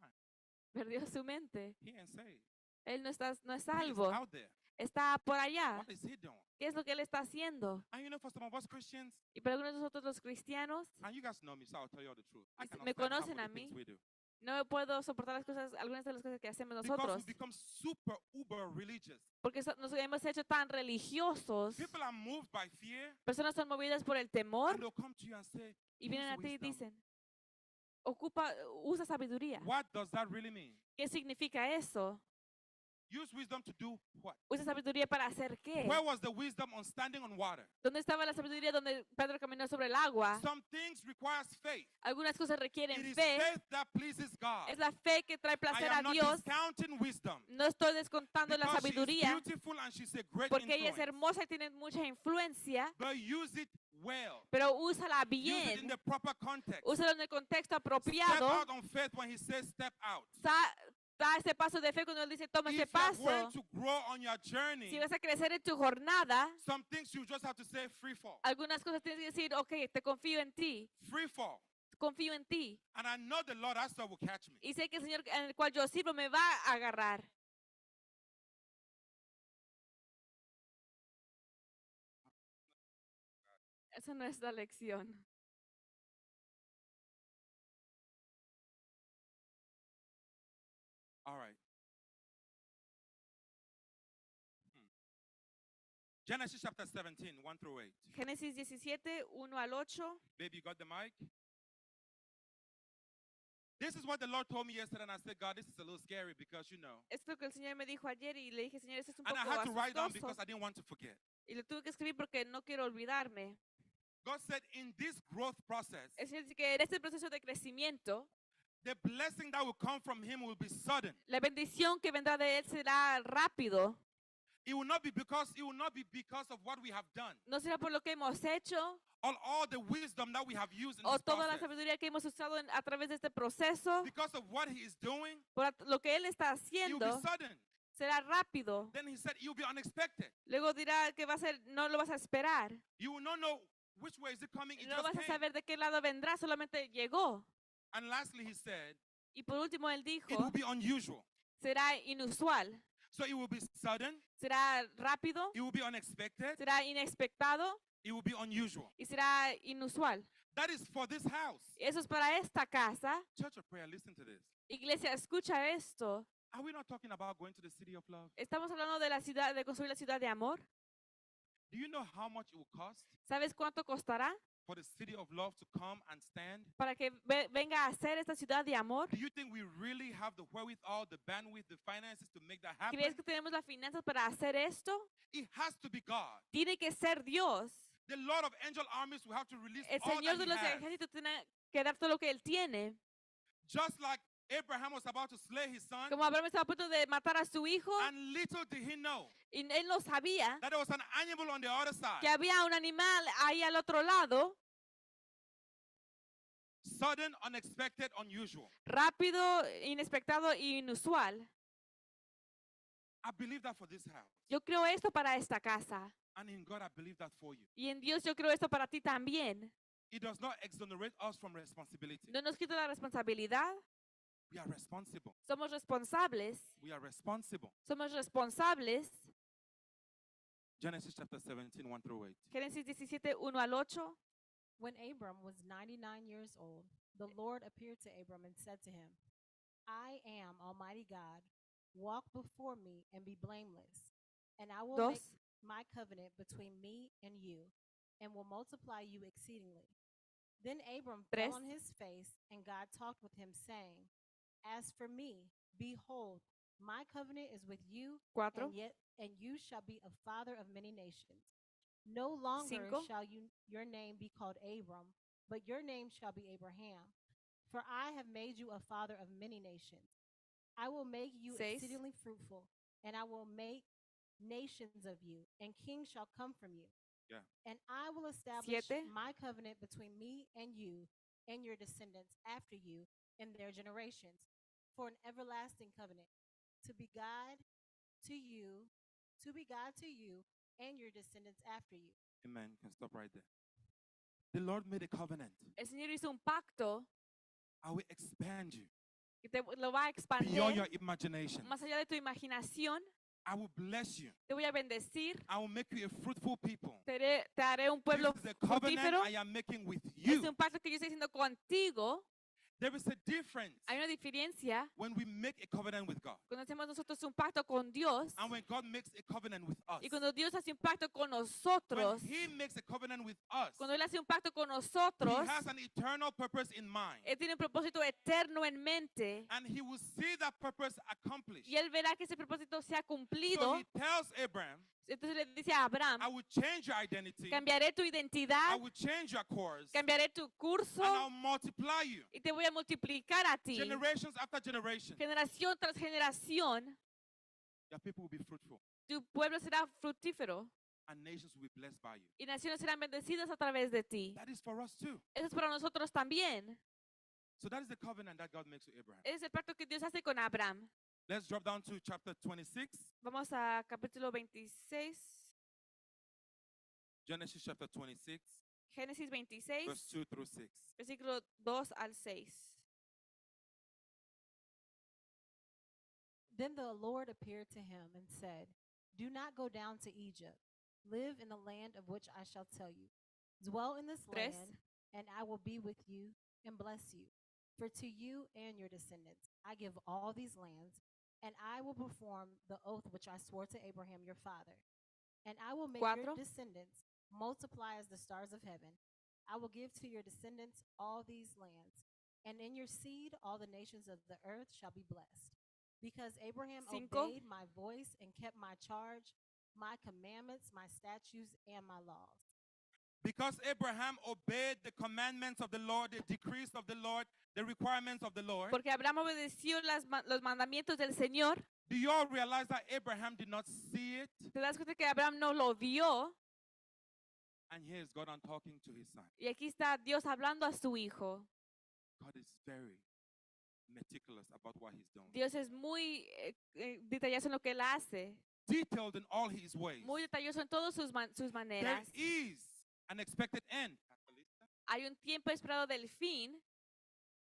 Perdió su mente. He ain't saved. Él no es He is salvo. out there. Está por allá. What is he doing? ¿Qué es lo que él está haciendo? And you know, for some of us Christians, Y para algunos de nosotros los cristianos, and you guys know me, so I'll tell you all the truth. I Y cannot me stand half of conocen the a things mí. we do. no puedo soportar algunas de las cosas que hacemos Because nosotros. we become super, uber religious. Porque nos hemos hecho tan religiosos. People are moved by fear, Personas son movidas por el temor and they'll come to you and say, y vienen a "Use ti y wisdom." dicen, usa sabiduría. What does that really mean? ¿Qué significa eso? Use wisdom to do what? Usa sabiduría para hacer qué. Where was the wisdom on standing on water? ¿Dónde estaba la sabiduría donde Pedro caminó sobre el agua? Some things requires faith. Algunas cosas It requieren is fe. faith that pleases God. Es la fe que trae I placer a am not Dios. discounting wisdom. No estoy descontando la Because she is sabiduría beautiful and she's a great porque ella es influence. hermosa y tiene mucha influencia, But use it well. pero úsala Use it in bien. the proper context. Úsala en el contexto Step apropiado. out on faith when he says step out. Da ese paso de fe cuando él dice toma If ese you are paso. going to grow on your journey, Si vas a crecer en tu jornada, some things you just have to say free fall. algunas cosas tienes que decir, ok, te confío en ti, Free fall. confío en ti. And I know the Lord I serve will catch me. Y sé que el Señor en el cual yo sirvo me va a agarrar. Esa no es la lección. All right. Genesis chapter 17, 1 through 8. Génesis 17, 1 al 8. Baby, you got the mic? This is what the Lord told me yesterday, and I said, God, this is a little scary because, you know. Esto es lo que el Señor me dijo ayer y le dije, Señor, esto es un And I poco had to write down because asustoso. I didn't want to forget. Y lo tuve que escribir porque no quiero olvidarme. God said, in this growth process, El Señor dice que en este proceso de crecimiento, the blessing that will come from Him will be sudden. la bendición que vendrá de Él será rápido. It will not be because of what we have done. No será por lo que hemos hecho All the wisdom that we have used in o this toda la process. sabiduría que hemos usado a través de este proceso. Because of what He is doing, Por lo que Él está it will be haciendo sudden. será rápido. Then He said, it will be unexpected. Luego dirá que va a ser, no lo vas a esperar. You will not know which way is it coming. It No just vas a came. saber de qué lado vendrá, solamente llegó. And lastly, He said, Y por último Él it will dijo, be unusual. será inusual, So it will be sudden. será rápido, It will be unexpected. será inexpectado It will be unusual. y será inusual. That is for this house. Eso es para esta casa. Church of Prayer, listen to this. Iglesia, escucha esto. Are we not talking about going to the city of love? Estamos hablando de la ciudad, de construir la ciudad de amor. Do you know how much it will cost ¿Sabes cuánto costará for the city of love to come and stand? para que venga a ser esta ciudad de amor? Do you think we really have the wherewithal, the bandwidth, the finances to make that happen? ¿Crees que tenemos las finanzas para hacer esto? It has to be God. Tiene que ser Dios. The Lord of angel armies will have to release El all Señor that de He los has. ejércitos que dar todo lo que él tiene. Just like Abraham was about to slay his son, Como Abraham estaba a punto de matar a su hijo and little did he know y él no sabía that there was an animal on the other side. que había un animal ahí al otro lado, Sudden, unexpected, unusual. rápido, inexpectado e inusual. I believe that for this house. Yo creo esto para esta casa. And in God, I believe that for you. Y en Dios yo creo esto para ti también. It does not exonerate us from responsibility. No nos quita la responsabilidad. We are responsible. Somos responsables. We are responsible. Somos responsables. Genesis chapter 17, 1 through 8. Génesis 17, 1 al 8. When Abram was 99 years old, the Lord appeared to Abram and said to him, I am Almighty God. Walk before me and be blameless, and I will Dos. make my covenant between me and you, and will multiply you exceedingly. Then Abram Tres. fell on his face, and God talked with him, saying, As for me, behold, my covenant is with you, 4. and you shall be a father of many nations. No longer Cinco. shall your name be called Abram, but your name shall be Abraham. For I have made you a father of many nations. I will make you Seis. exceedingly fruitful, and I will make nations of you, and kings shall come from you. Yeah. And I will establish Siete. my covenant between me and you and your descendants after you in their generations, for an everlasting covenant, to be God to you, and your descendants after you. Amen. Can stop right there. The Lord made a covenant. El Señor hizo un pacto I will expand you que te lo va a beyond your expandir imagination. más allá de tu imaginación. I will bless you. Te voy a bendecir. I will make you a fruitful people. Te haré un pueblo This is a covenant fructífero. I am making with Es you. un pacto que yo estoy haciendo contigo. There is a difference Hay una diferencia when we make a covenant with God cuando hacemos nosotros un pacto con Dios and when God makes a covenant with us. y cuando Dios hace un pacto con When nosotros. He makes a covenant with us, Cuando Él hace un pacto con He nosotros, has an eternal purpose in mind. Él tiene un propósito eterno en mente And He will see that purpose accomplished. y Él verá que ese propósito se ha So cumplido. He tells Abraham, Entonces le dice a Abraham, I will change your identity, cambiaré tu I identidad, will change your course, cambiaré tu curso and I'll multiply you. y te voy a multiplicar a ti. Generations after generation, Generación tras generación, your people will be fruitful, tu pueblo será fructífero and nations will be blessed by you. y naciones serán bendecidas a través de ti. That is for us too. Eso es para nosotros también. So that is the covenant that God makes with Abraham. Ese es el pacto que Dios hace con Abraham. Let's drop down to chapter 26, Vamos a capítulo 26, Genesis chapter 26, Génesis 26, verse 2 through 6. versículo 2 al 6. Then the Lord appeared to him and said, Do not go down to Egypt. Live in the land of which I shall tell you. Dwell in this Tres. land, and I will be with you and bless you. For to you and your descendants I give all these lands, and I will perform the oath which I swore to Abraham your father. And I will make Cuatro. your descendants multiply as the stars of heaven. I will give to your descendants all these lands, and in your seed all the nations of the earth shall be blessed. Because Abraham Cinco. obeyed my voice and kept my charge, my commandments, my statutes, and my laws. Because Abraham obeyed the commandments of the Lord, the decrees of the Lord, the requirements of the Lord. Porque Abraham obedeció los mandamientos del Señor. Do you all realize that Abraham did not see it? ¿Te das cuenta que Abraham no lo vio? And here is God on talking to his son. Y aquí está Dios hablando a su hijo. God is very meticulous about what he's doing. Dios es muy detalloso en lo que él hace. Detailed in all his ways. Muy detalloso en todas sus There maneras. is an expected end. Hay un tiempo esperado del fin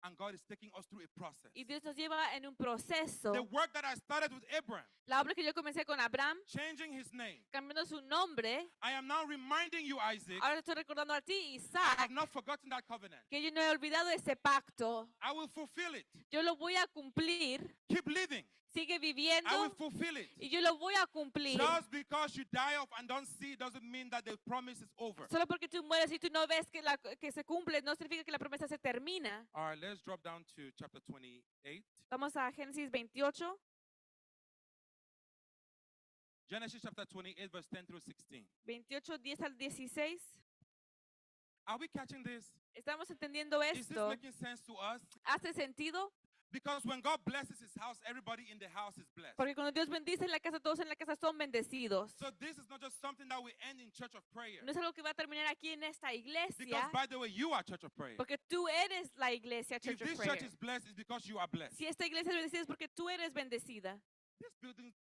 And God is taking us through a process. y Dios nos lleva en un proceso. The work that I started with Abraham, La obra que yo comencé con Abraham, changing his name. cambiando su nombre, I am now reminding you, Isaac, ahora estoy recordando a ti, I Isaac, have not forgotten that covenant. que yo no he olvidado ese pacto. I will fulfill it. Yo lo voy a cumplir. Keep living. Sigue I will viviendo fulfill it. y yo lo voy a cumplir. Just because you die off and don't see doesn't mean that the promise is over. Solo porque tú mueres y tú no ves que se cumple, no significa que la promesa se termina. All right, let's drop down to chapter 28. Vamos a Génesis 28, Genesis chapter 28, verse 10 through 16. 28, 10 al 16. Are we catching this? ¿Estamos entendiendo Is this esto? making sense to us? ¿Hace sentido? Because when God blesses his house, everybody in the house is blessed. Porque cuando Dios bendice en la casa, todos en la casa son bendecidos. So this is not just something that we end in church of prayer. No es algo que va a terminar aquí en esta Because iglesia, by the way, you are church of prayer. porque tú eres la iglesia If Church of this Prayer. church is blessed, it's because you are blessed. Si esta iglesia es bendecida es porque tú eres bendecida.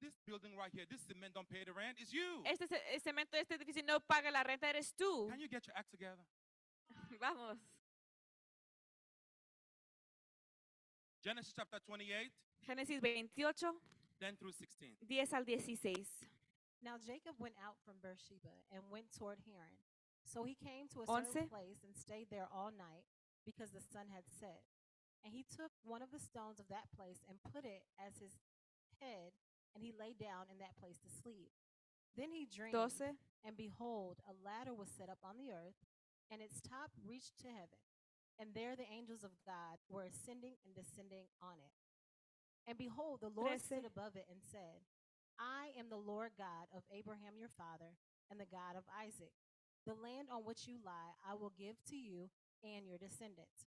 This building right here, this cement don't pay the rent, it's you. Este cemento, este edificio no paga la renta, eres tú. Can you get your act together? Vamos. Genesis chapter 28, Génesis 28, 10 through 16. 10 al 16. Now Jacob went out from Beersheba and went toward Haran. So he came to a certain 11. place and stayed there all night, because the sun had set. And he took one of the stones of that place and put it as his head, and he lay down in that place to sleep. Then he dreamed, 12. and behold, a ladder was set up on the earth, and its top reached to heaven. And there the angels of God were ascending and descending on it. And behold, the Lord stood 13. above it and said, I am the Lord God of Abraham your father, and the God of Isaac. The land on which you lie I will give to you and your descendants.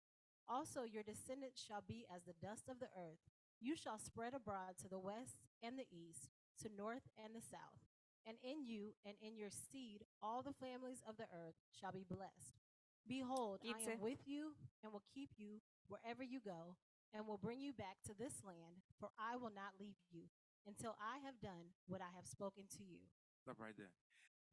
Also your descendants shall be as the dust of the earth. You shall spread abroad to the west and the east, to north and the south. And in you and in your seed all the families of the earth shall be blessed. Behold, I 15. am with you and will keep you wherever you go, and will bring you back to this land, for I will not leave you until I have done what I have spoken to you. Stop right there.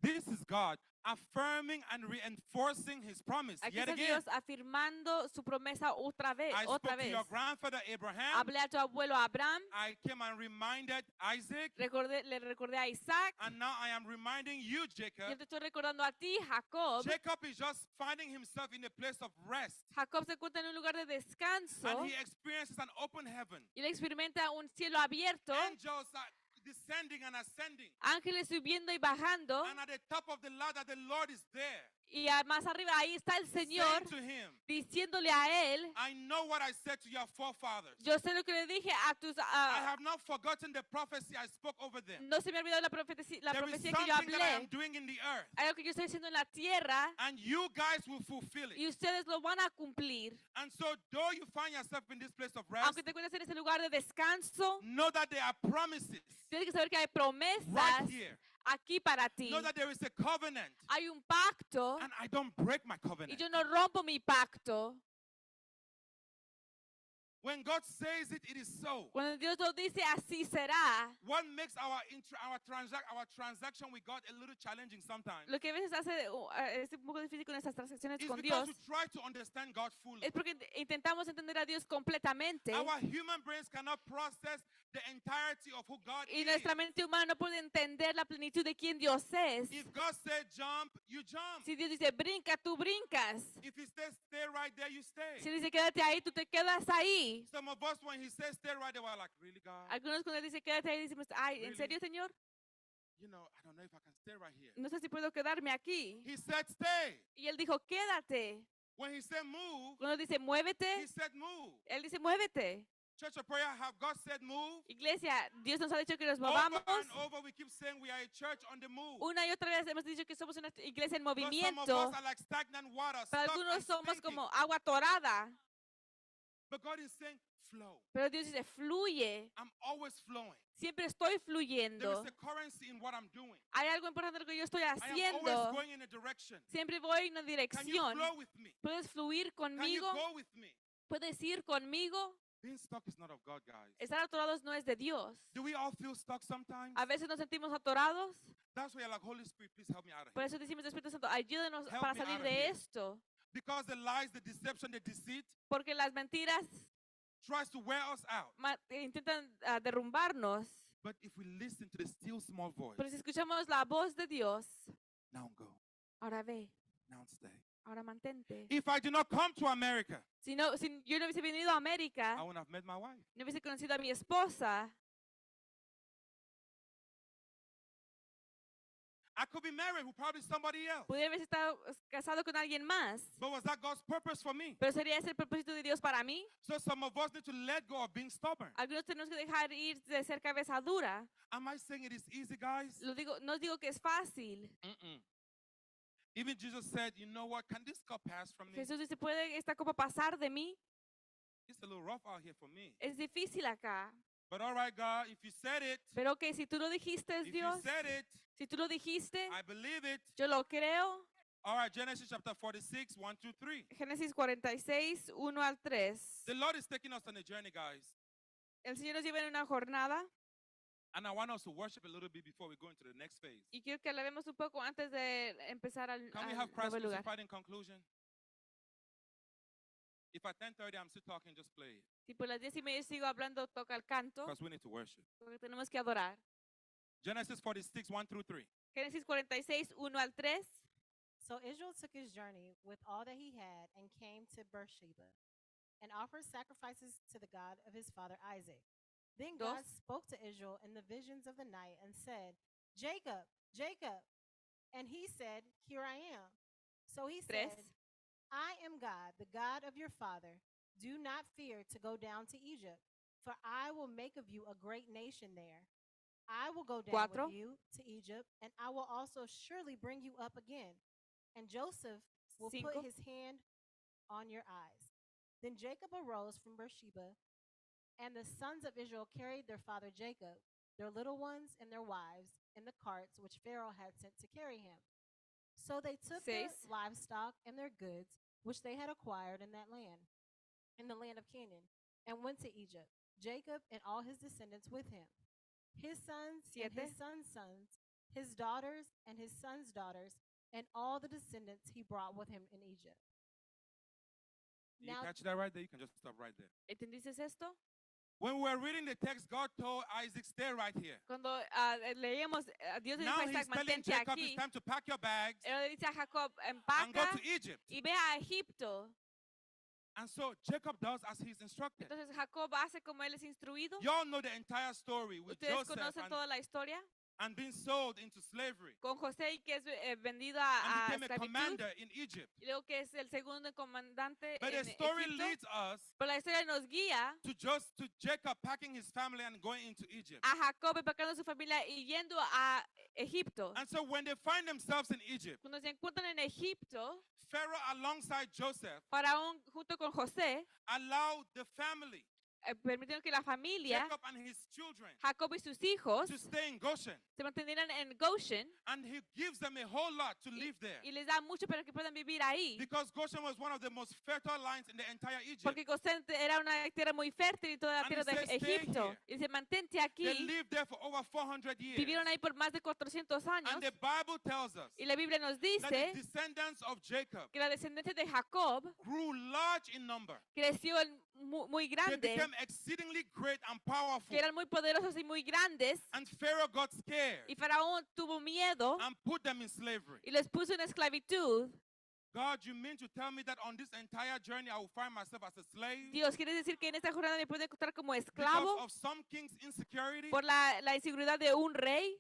This is God affirming and reinforcing his promise. Aquí Yet está again, Dios afirmando su promesa otra vez. I spoke Otra to vez. your grandfather Abraham. Hablé a tu abuelo Abraham, I came and reminded Isaac. le recordé a Isaac, And now I am reminding you, yo Jacob. te estoy recordando a ti, Jacob. Jacob is just finding himself in a place of rest. Jacob se encuentra en un lugar de descanso And he experiences an open heaven. y él experimenta un cielo abierto, Angels are descending and ascending. ángeles subiendo y bajando, And at the top of the ladder, the Lord is there. y más arriba ahí está el Señor Saying to him, diciéndole a él, I know what I said to your forefathers. yo sé lo que le dije a tus... I have not forgotten the prophecy I spoke over them. no se me ha olvidado la There is profecía que yo something that I am hablé. doing in the earth. Hay algo que yo estoy haciendo en la tierra And you guys will fulfill y it. ustedes lo van a cumplir. And so, though you find yourself in this place of rest, Aunque te encuentres en ese lugar de descanso, know that there are promises tienes que saber que hay right promesas here. aquí para ti. Know that there is a covenant. Hay un pacto And I don't break my y covenant. yo no rompo mi pacto. When God says it, it is so. Cuando Dios lo dice, así será. What makes our transaction with God a little challenging sometimes Lo que a veces hace es un poco difícil con nuestras transacciones is con because Dios we try to understand God fully. es porque intentamos entender a Dios completamente Our human brains cannot process the entirety of who God y is. nuestra mente humana no puede entender la plenitud de quién Dios es. If God said jump, you jump. Si Dios dice brinca, tú brincas. If He says stay right there, you stay. Si dice quédate ahí, tú te quedas ahí. Some of us, when He says stay right there, we're like, really, God? Algunos cuando dice quédate ahí, decimos, ay, ¿en Really? serio, Señor? You know, I don't know if I can stay right here. No sé si puedo quedarme aquí. He said stay. Y él dijo, quédate. When He said move, Cuando dice muévete, He said move. él dice muévete. Church of Prayer, have God said move? Iglesia, Dios nos ha dicho que nos Over movamos. and over, we keep saying we are a church on the move. Una y otra vez hemos dicho que somos una iglesia en But some of movimiento. us are like stagnant water, Para stuck algunos and somos stinking. como agua torada. But God is saying flow. Pero Dios dice, fluye. I'm always flowing. Siempre estoy There fluyendo. is a currency in what I'm doing. Hay algo importante en lo que yo estoy I am always haciendo. going in a direction. Siempre voy en una Can you dirección. flow with me? ¿Puedes fluir Can you conmigo? go with me? ¿Puedes ir conmigo? Being stuck is not of God, guys. Estar atorados no es de Dios. Do we all feel stuck sometimes? A veces nos sentimos atorados. That's why you're like, Holy Spirit, please help me out of Por here. eso decimos, Espíritu Santo, ayúdanos Help para me out salir of de here. esto. Because the lies, the deception, the deceit Porque las mentiras tries to wear us out. intentan derrumbarnos. But if we listen to the still small voice, Pero si escuchamos la voz de Dios, now go, ahora ve, now stay. ahora mantente. If I do not come to America, Si yo no hubiese venido a América, I wouldn't have met my wife. no hubiese conocido a mi esposa, I could be married with probably somebody else. pudiera haber estado casado con alguien más. But was that God's purpose for me? Pero sería ese el propósito de Dios para mí. So some of us need to let go of being stubborn. Algunos tenemos que dejar ir de ser cabeza dura. Am I saying it is easy, guys? No digo que es fácil. Mm-mm. Even Jesus said, you know what, can this cup pass from me? Jesús dice, ¿puede esta copa pasar de mí? It's a little rough out here for me. Es difícil acá. But all right, God, if you said it, Pero que si tú lo dijiste, if you Dios, said it, si tú lo dijiste, I believe it. yo lo creo. All right, Genesis chapter 46, 1 through 3. Génesis 46, 1 al 3. The Lord is taking us on a journey, guys. El Señor nos lleva en una jornada And I want us to worship a little bit before we go into the next phase. y quiero que alabemos un poco antes de empezar al, Can we al have Christ nuevo lugar. crucified in conclusion? If at 10:30 I'm still talking, just play it. Si por las 10:30 sigo hablando, toca el canto, Because we need to worship. porque tenemos que adorar. Genesis 46, 1 through 3. Génesis 46, 1 al 3. So Israel took his journey with all that he had and came to Beersheba and offered sacrifices to the God of his father Isaac. Then God Dos. spoke to Israel in the visions of the night and said, Jacob, Jacob. And he said, Here I am. So he Tres. said, I am God, the God of your father. Do not fear to go down to Egypt, for I will make of you a great nation there. I will go down Cuatro. with you to Egypt, and I will also surely bring you up again. And Joseph will Cinco. put his hand on your eyes. Then Jacob arose from Beersheba, and the sons of Israel carried their father Jacob, their little ones and their wives, in the carts which Pharaoh had sent to carry him. So they took their Seis. livestock and their goods, which they had acquired in that land, in the land of Canaan, and went to Egypt, Jacob and all his descendants with him. His sons and Siete. his sons' sons, his daughters and his sons' daughters, and all the descendants he brought with him in Egypt. Did you Now- catch that right there? You can just stop right there. ¿Entendiste esto? When we were reading the text, God told Isaac, stay right here. Cuando leíamos, Dios le Now dijo a he's Isaac, telling mantente Jacob, aquí. it's time to pack your bags Él le dice a Jacob, and go empaca to Egypt. y ve a Egipto. And so Jacob does as he's instructed. Entonces Jacob hace como él es instruido. Y'all know the entire story with Ustedes Joseph conocen toda la historia and being sold into slavery con José y que es vendido and a became a esclavitud. commander in Egypt. Y luego que es el segundo comandante But en the story Egipto. leads us Pero la historia nos guía to Jacob packing his family and going into Egypt. a Jacob empacando a su familia y yendo a Egipto. And so when they find themselves in Egypt, Cuando se encuentran en Egipto, Pharaoh alongside Joseph Faraón junto con José allowed the family, permitieron que la familia, Jacob and his children, Jacob y sus hijos, to stay in Goshen. se mantuvieran en Goshen And he gives them a whole lot to live there. y les da mucho para que puedan vivir ahí. Because Goshen was one of the most fertile lands in the entire Egypt. Porque Gosén era una tierra muy fértil y toda la And tierra it de says, "Stay Egipto. here." Y dice, mantente They aquí. lived there for over 400 years. Vivieron ahí por más de 400 años. And the Bible tells us Y la Biblia nos that the dice descendants of Jacob que la descendencia de Jacob grew large in number. creció muy They grande, became exceedingly great and powerful. que eran muy poderosos y muy grandes. And Pharaoh got scared Y Faraón tuvo miedo and put them in slavery. y les puso en esclavitud. God, you mean to tell me that on this entire journey I will find myself as a slave? Dios, ¿quieres decir que en esta jornada me puedo encontrar como Because esclavo of some king's insecurity? por la inseguridad de un rey?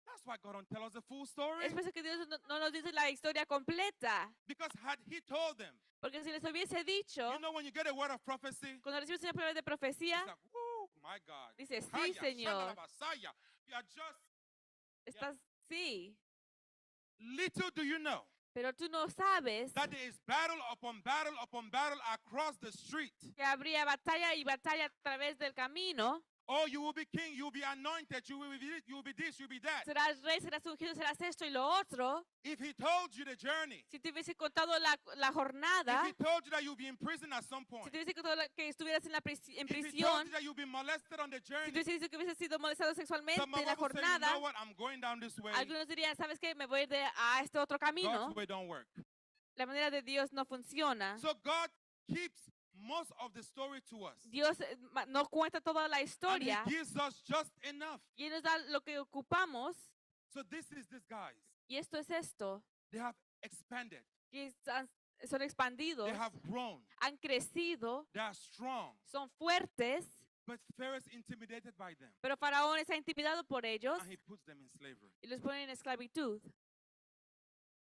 That's why God don't tell us the full story. Es por eso que Dios no nos dice la historia completa. Because had he told them, Porque si les hubiese dicho, you know, when you get a word of prophecy, cuando recibes una palabra de profecía, it's like, whoa, my God. dice, sí, Haya, Señor, Shandalabasaya. You are just, estás, sí. little do you know Pero tú no sabes that there is battle upon battle upon battle across the street. que habría batalla y batalla a través del camino. Oh, you will be king, you will be anointed, you will be this, you will be this, you will be that. Serás rey, serás ungido, serás esto y lo otro. If he told you the journey, Si te hubiese contado la if jornada, he told you that you'll be in prison at some si point, te hubiese contado que estuvieras en if he told prisión, you that you'll be molested on the si journey, te hubiese dicho que hubiese sido molestado sexualmente some of en la us will say, you jornada, know what, I'm going down this way. algunos dirían, ¿sabes qué? Me voy a ir a este otro camino. God's way don't work. La manera de Dios no funciona. So God keeps most of the story to us. Dios no cuenta toda la And he historia gives us just enough. y Él nos da lo que ocupamos. So this is this, guys. Y esto es esto, They have expanded. que son expandidos, They have grown. han crecido, They are strong. son fuertes, But Pharaoh is intimidated by them. pero Faraón está intimidado por ellos And he puts them in slavery. y los pone en esclavitud.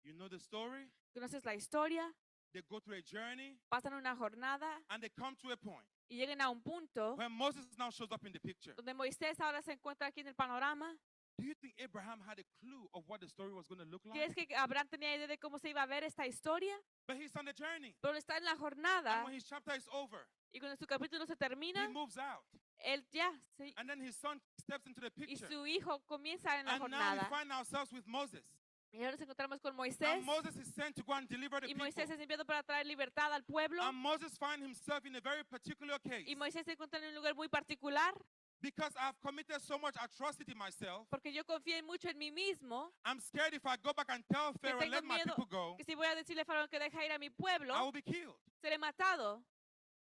You know the story? ¿Conoces la historia? They go through a journey Pasan una jornada and they come to a point y llegan a un punto where Moses now shows up in the picture. donde Moisés ahora se encuentra aquí en el panorama Do you think Abraham had a clue of what the story was going to look like? ¿Crees que Abraham tenía idea de cómo se iba a ver esta historia? But he's on the journey. Pero está en la jornada And when his chapter is over, y cuando su capítulo se he termina, moves out. él ya, And then his son steps into the y picture. su hijo comienza en la And now we jornada. find ourselves with Moses. Y ahora nos encontramos con Moisés. And Moses is sent to go and deliver the Y people. Moisés es enviado para traer libertad al pueblo. And Moses finds himself in a very particular case. Y Moisés se encuentra en un lugar muy particular Because I've committed so much atrocity myself, porque yo confié mucho en mí mismo I'm scared if I go back and tell Pharaoh, tengo let my miedo people go, que si voy a decirle a Faraón que deja ir a mi pueblo, I will be killed. seré matado.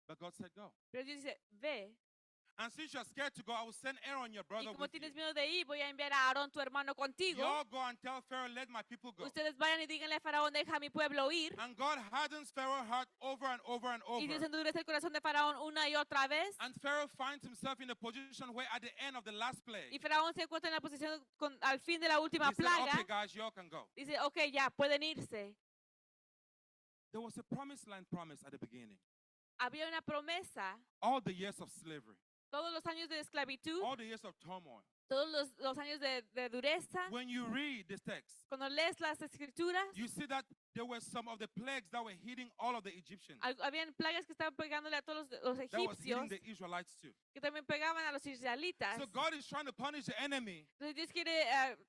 But God said, go. Pero Dios dice, ve. And since you're scared to go, I will send Aaron, your Y brother, como with you. tienes miedo de ir, voy a enviar a Aarón, tu hermano, contigo. Y'all go and tell Pharaoh, let my people go. Ustedes vayan y díganle a Faraón, deja a mi pueblo ir. And God hardens Pharaoh's heart over and over and Y Dios over. endurece el corazón de Faraón una y otra vez. And Pharaoh finds himself in a position where at the end of the last Y plague, Faraón se encuentra en la posición al fin de la última he said, plaga. okay, guys, y'all can go. Dice, ok, ya, pueden irse. There was a promised land promise at the beginning. Había una promesa, All the years of slavery, todos los años de esclavitud, all the years of turmoil. todos los años de dureza. When you read this text, Cuando lees las escrituras, you see that there were some of the plagues that were hitting all of the Egyptians. habían plagas que estaban pegándole a todos los That was hitting egipcios, the Israelites too. que también pegaban a los israelitas. So God is trying to punish the enemy. Entonces Dios quiere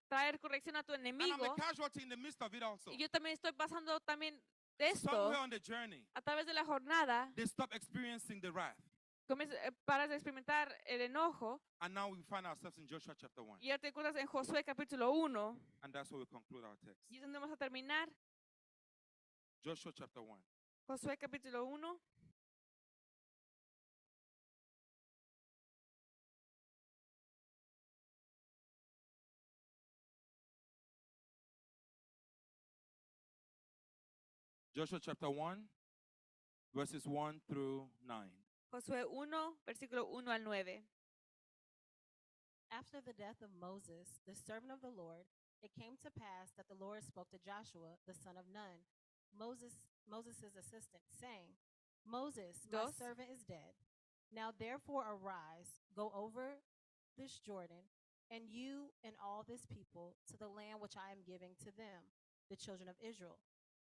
traer corrección a tu And I'm enemigo. a casualty in the midst of it also. Y yo también estoy pasando también de esto. Somewhere on the journey, A través de la jornada, they stop experiencing the wrath. paras de experimentar el enojo And now we find ourselves in Joshua chapter 1. y ya te encuentras en Josué capítulo 1. And that's where we conclude our text. Y es donde vamos a terminar. Joshua chapter 1. Josué capítulo 1. Joshua chapter 1, verses 1 through 9. Josué 1, versículo 1 al 9. After the death of Moses, the servant of the Lord, it came to pass that the Lord spoke to Joshua, the son of Nun, Moses' assistant, saying, Moses, my Dos. servant is dead. Now therefore arise, go over this Jordan, and you and all this people to the land which I am giving to them, the children of Israel.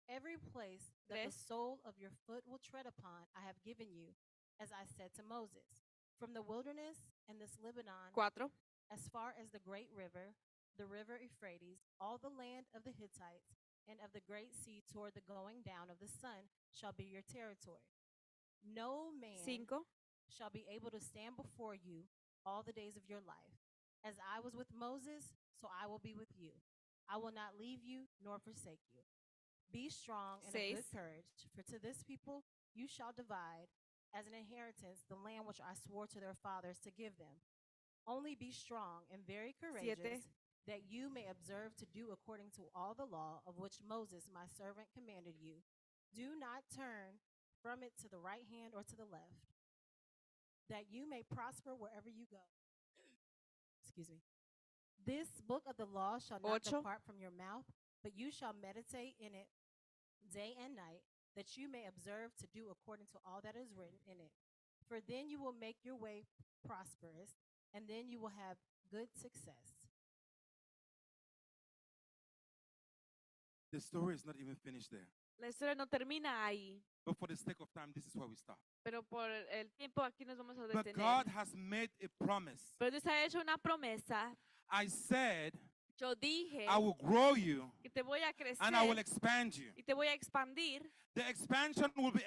Every place that the Tres. sole of your foot will tread upon, I have given you, as I said to Moses. From the wilderness and this Lebanon, 4. as far as the great river, the river Euphrates, all the land of the Hittites, and of the great sea toward the going down of the sun shall be your territory. No man 5. shall be able to stand before you all the days of your life. As I was with Moses, so I will be with you. I will not leave you nor forsake you. Be strong and of good 6. courage, for to this people you shall divide as an inheritance the land which I swore to their fathers to give them. Only be strong and very courageous, that you may observe to do according to all the law of which Moses my servant commanded you. Do not turn from it to the right hand or to the left, that you may prosper wherever you go. Excuse me. This book of the law shall not 8. depart from your mouth, but you shall meditate in it day and night, that you may observe to do according to all that is written in it. For then you will make your way prosperous, and then you will have good success. The story is not even finished there. La historia no termina ahí, But for the sake of time, this is where we stop. pero por el tiempo aquí nos vamos a But detener. God has made a promise. Pero Dios ha hecho una promesa. I said, Yo dije I will grow you que te voy a crecer and I will expand you. y te voy a expandir. The expansion will be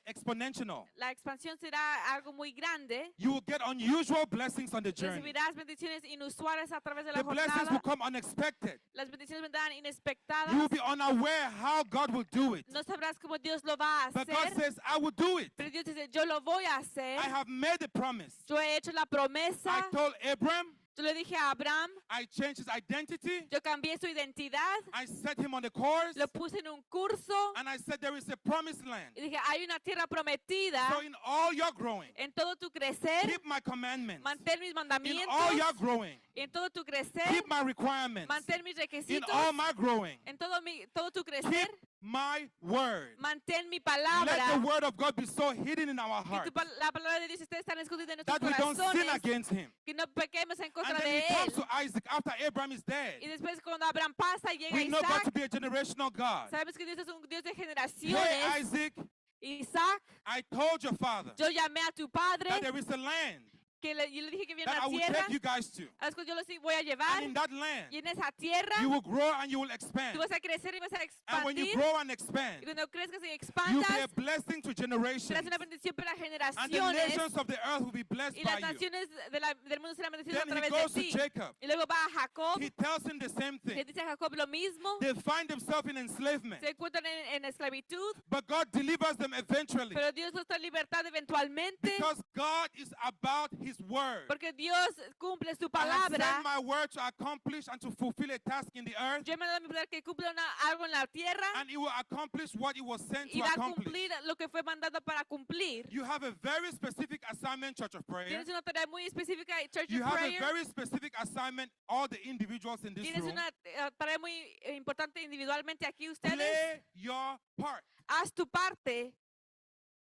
exponential. La expansión será algo muy grande. You will get unusual blessings on the journey. Recibirás bendiciones inusuales a través de la The blessings will jornada. come unexpected. Las bendiciones vendrán You will inesperadas. be unaware how God will do it. No sabrás cómo Dios lo va a But God hacer. says, I will do it. Pero Dios dice, yo lo voy a hacer. I have made a promise. Yo he hecho la promesa. I told Abram, Yo le dije a Abraham, I changed his identity. yo cambié su identidad, I set him on the course. lo puse en un curso And I said, there is a promised land. y dije, hay una tierra prometida. So in all your growing, En todo tu crecer, keep my commandments. mantén mis In all mandamientos. your growing, En todo tu crecer, keep my requirements. mantén mis In requisitos. all my growing, En todo tu crecer, keep my word. Mantén mi Let the palabra. word of God be so hidden in our Que hearts la palabra de Dios esté tan escondida en nuestros that we don't sin corazones. against him. Que no pequemos en And contra then de he comes Él. to Isaac after Abraham is dead. Y después cuando Abraham pasa y llega We know God Isaac, to be a generational God. sabemos que Dios es un Dios de Hey, generaciones. Isaac, Isaac, I told your father yo llamé a tu padre, that there is a land yo le dije que viene that I una will tierra, take you guys to. después yo los voy a llevar, And in that land, y en esa tierra you will grow and you will expand. tú vas a crecer y vas a And when you expandir, grow and y expand, cuando crezcas y you'll expandas, be a blessing to generations. serás una bendición para And the generaciones, nations of the earth will be blessed y by las you. naciones del mundo serán bendecidas a Then he través goes de to ti. Jacob. Y luego va a Jacob, He tells him the same le thing. dice a Jacob lo mismo, They find themselves in enslavement, se encuentran en esclavitud, but God delivers them eventually pero Dios los da libertad eventualmente, because God is about his word. porque Dios cumple su I have palabra. sent my word to accomplish and to fulfill a task in the earth, Yo he mandado a mi poder que cumpla algo en la tierra and it will accomplish what it was sent y to va a accomplish. cumplir lo que fue mandado para cumplir. You have a very specific assignment, Church of Prayer. Tienes una tarea muy específica, Church You of have a Prayer. very specific assignment, all the individuals in this Tienes room. una tarea muy importante individualmente aquí ustedes. Play your part. Haz tu parte.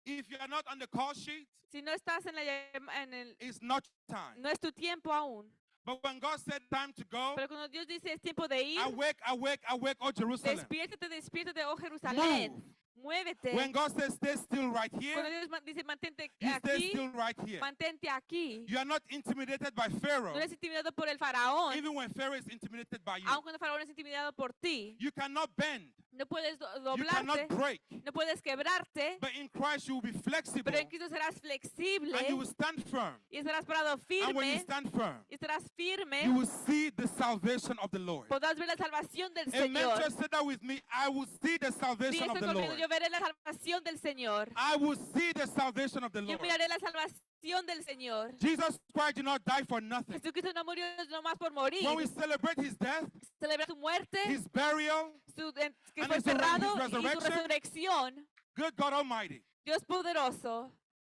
If you are not on the call sheet, Si no estás en el, it's not time. no es tu tiempo aún. But when God said time to go, Pero cuando Dios dice es tiempo de ir, awake, awake, awake, oh Jerusalem. despiértate, despiértate, oh Jerusalén. Move. Muévete. When God says stay still right here, Cuando Dios dice mantente you stay aquí, still right here. mantente aquí. You are not intimidated by Pharaoh, No eres intimidado por el faraón, even when Pharaoh is intimidated by you. aun cuando el faraón es intimidado por ti. You cannot bend, No puedes you cannot doblarte, break, no puedes quebrarte, but in Christ you will be flexible pero en Cristo serás flexible and you will stand firm. y estarás parado And when you firme stand firm, y estarás firme. you will see the salvation of the Lord. Podrás ver la salvación del Amen. Señor. Just say that with me. I will see the Di salvation esto of the conmigo, Lord. yo veré la salvación del Señor. I will see the salvation of the Yo Lord. miraré la salvación del Señor. Jesus Christ did not die for nothing. Jesucristo no murió nomás por morir. When we celebrate his death, Celebra su muerte, his burial, que and fue his enterrado y su resurrection. resurrección. good God Almighty, Dios poderoso.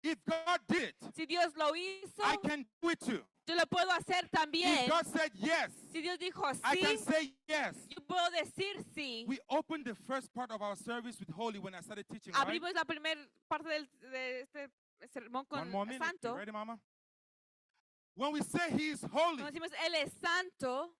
if God did it, Si Dios lo hizo, I can do it too. yo lo puedo hacer también. If God said yes, Si Dios dijo I can sí, say yes. yo puedo decir sí. We opened the first part of our service with holy when I started teaching, right? Abrimos la primera parte de este sermón One con more minute. You santo. ready, Mama? When we say he is holy, Cuando decimos Él es santo,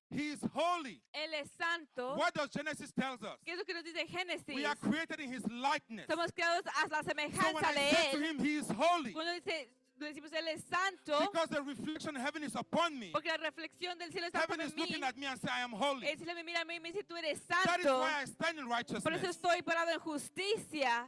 he is holy. Él es santo. What does Genesis tells us? ¿Qué es lo que nos dice Génesis? We are created in his likeness. Somos creados a la So when semejanza I de said to Él. him, he is holy, Cuando decimos Él es santo, because the reflection of heaven is upon me. porque la reflexión del cielo está Heaven sobre is mí. looking at me and say, I am holy. El cielo me mira a mí y me dice, tú eres That is santo. why I stand in Por eso righteousness. estoy parado en justicia.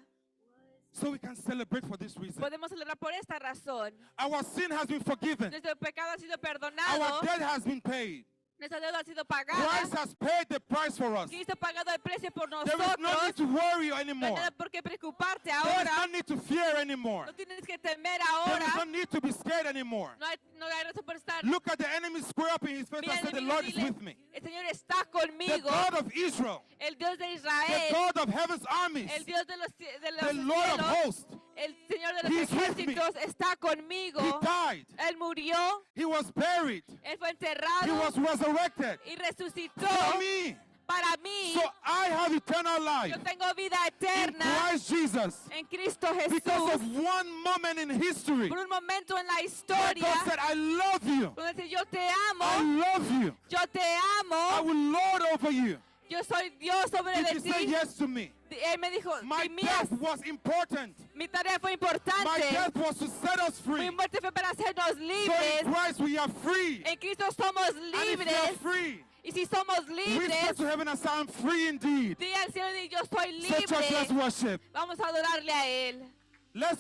So we can celebrate for this reason. Podemos celebrar por esta razón. Our sin has been forgiven. Nuestro pecado ha sido perdonado. Our debt has been paid. Nuestra deuda ha sido pagada. Christ has paid the price for us. Cristo ha pagado el precio por There is no need nosotros. to worry No hay anymore. nada por qué preocuparte There is no ahora. need to fear anymore. No tienes que temer There is no ahora. need to be scared anymore. No hay razón por estar. Look at the enemy square up in his face Mira and al say, the enemigo Lord y is dile, with me. el Señor está The conmigo. God of Israel, El Dios de the Israel. God of heaven's armies, El Dios de los the Lord of cielos. hosts, El Señor de He los is with me. ejércitos está conmigo. he died, Él murió. he was buried, Él fue he enterrado was resurrected y resucitó for me. para mí. So I have eternal Yo life tengo vida in eterna Christ Jesus. en Cristo Because Jesús. of one moment in history, Por un momento en la where historia, God said, I love you, cuando dice, yo te I amo, love you, yo te I amo, will lord over you. yo soy Dios sobre Did de you say ti. yes to me? Él me dijo, My "Mi death was important. mi tarea fue My importante. death was to set us Mi free. muerte fue para hacernos So in libres. Christ we are free. En Cristo somos And if we are libres. free, Y si somos whisper libres, to heaven and say, I'm free indeed. di al cielo y yo soy So church, let's libre. worship. Vamos a adorarle a Él. Let's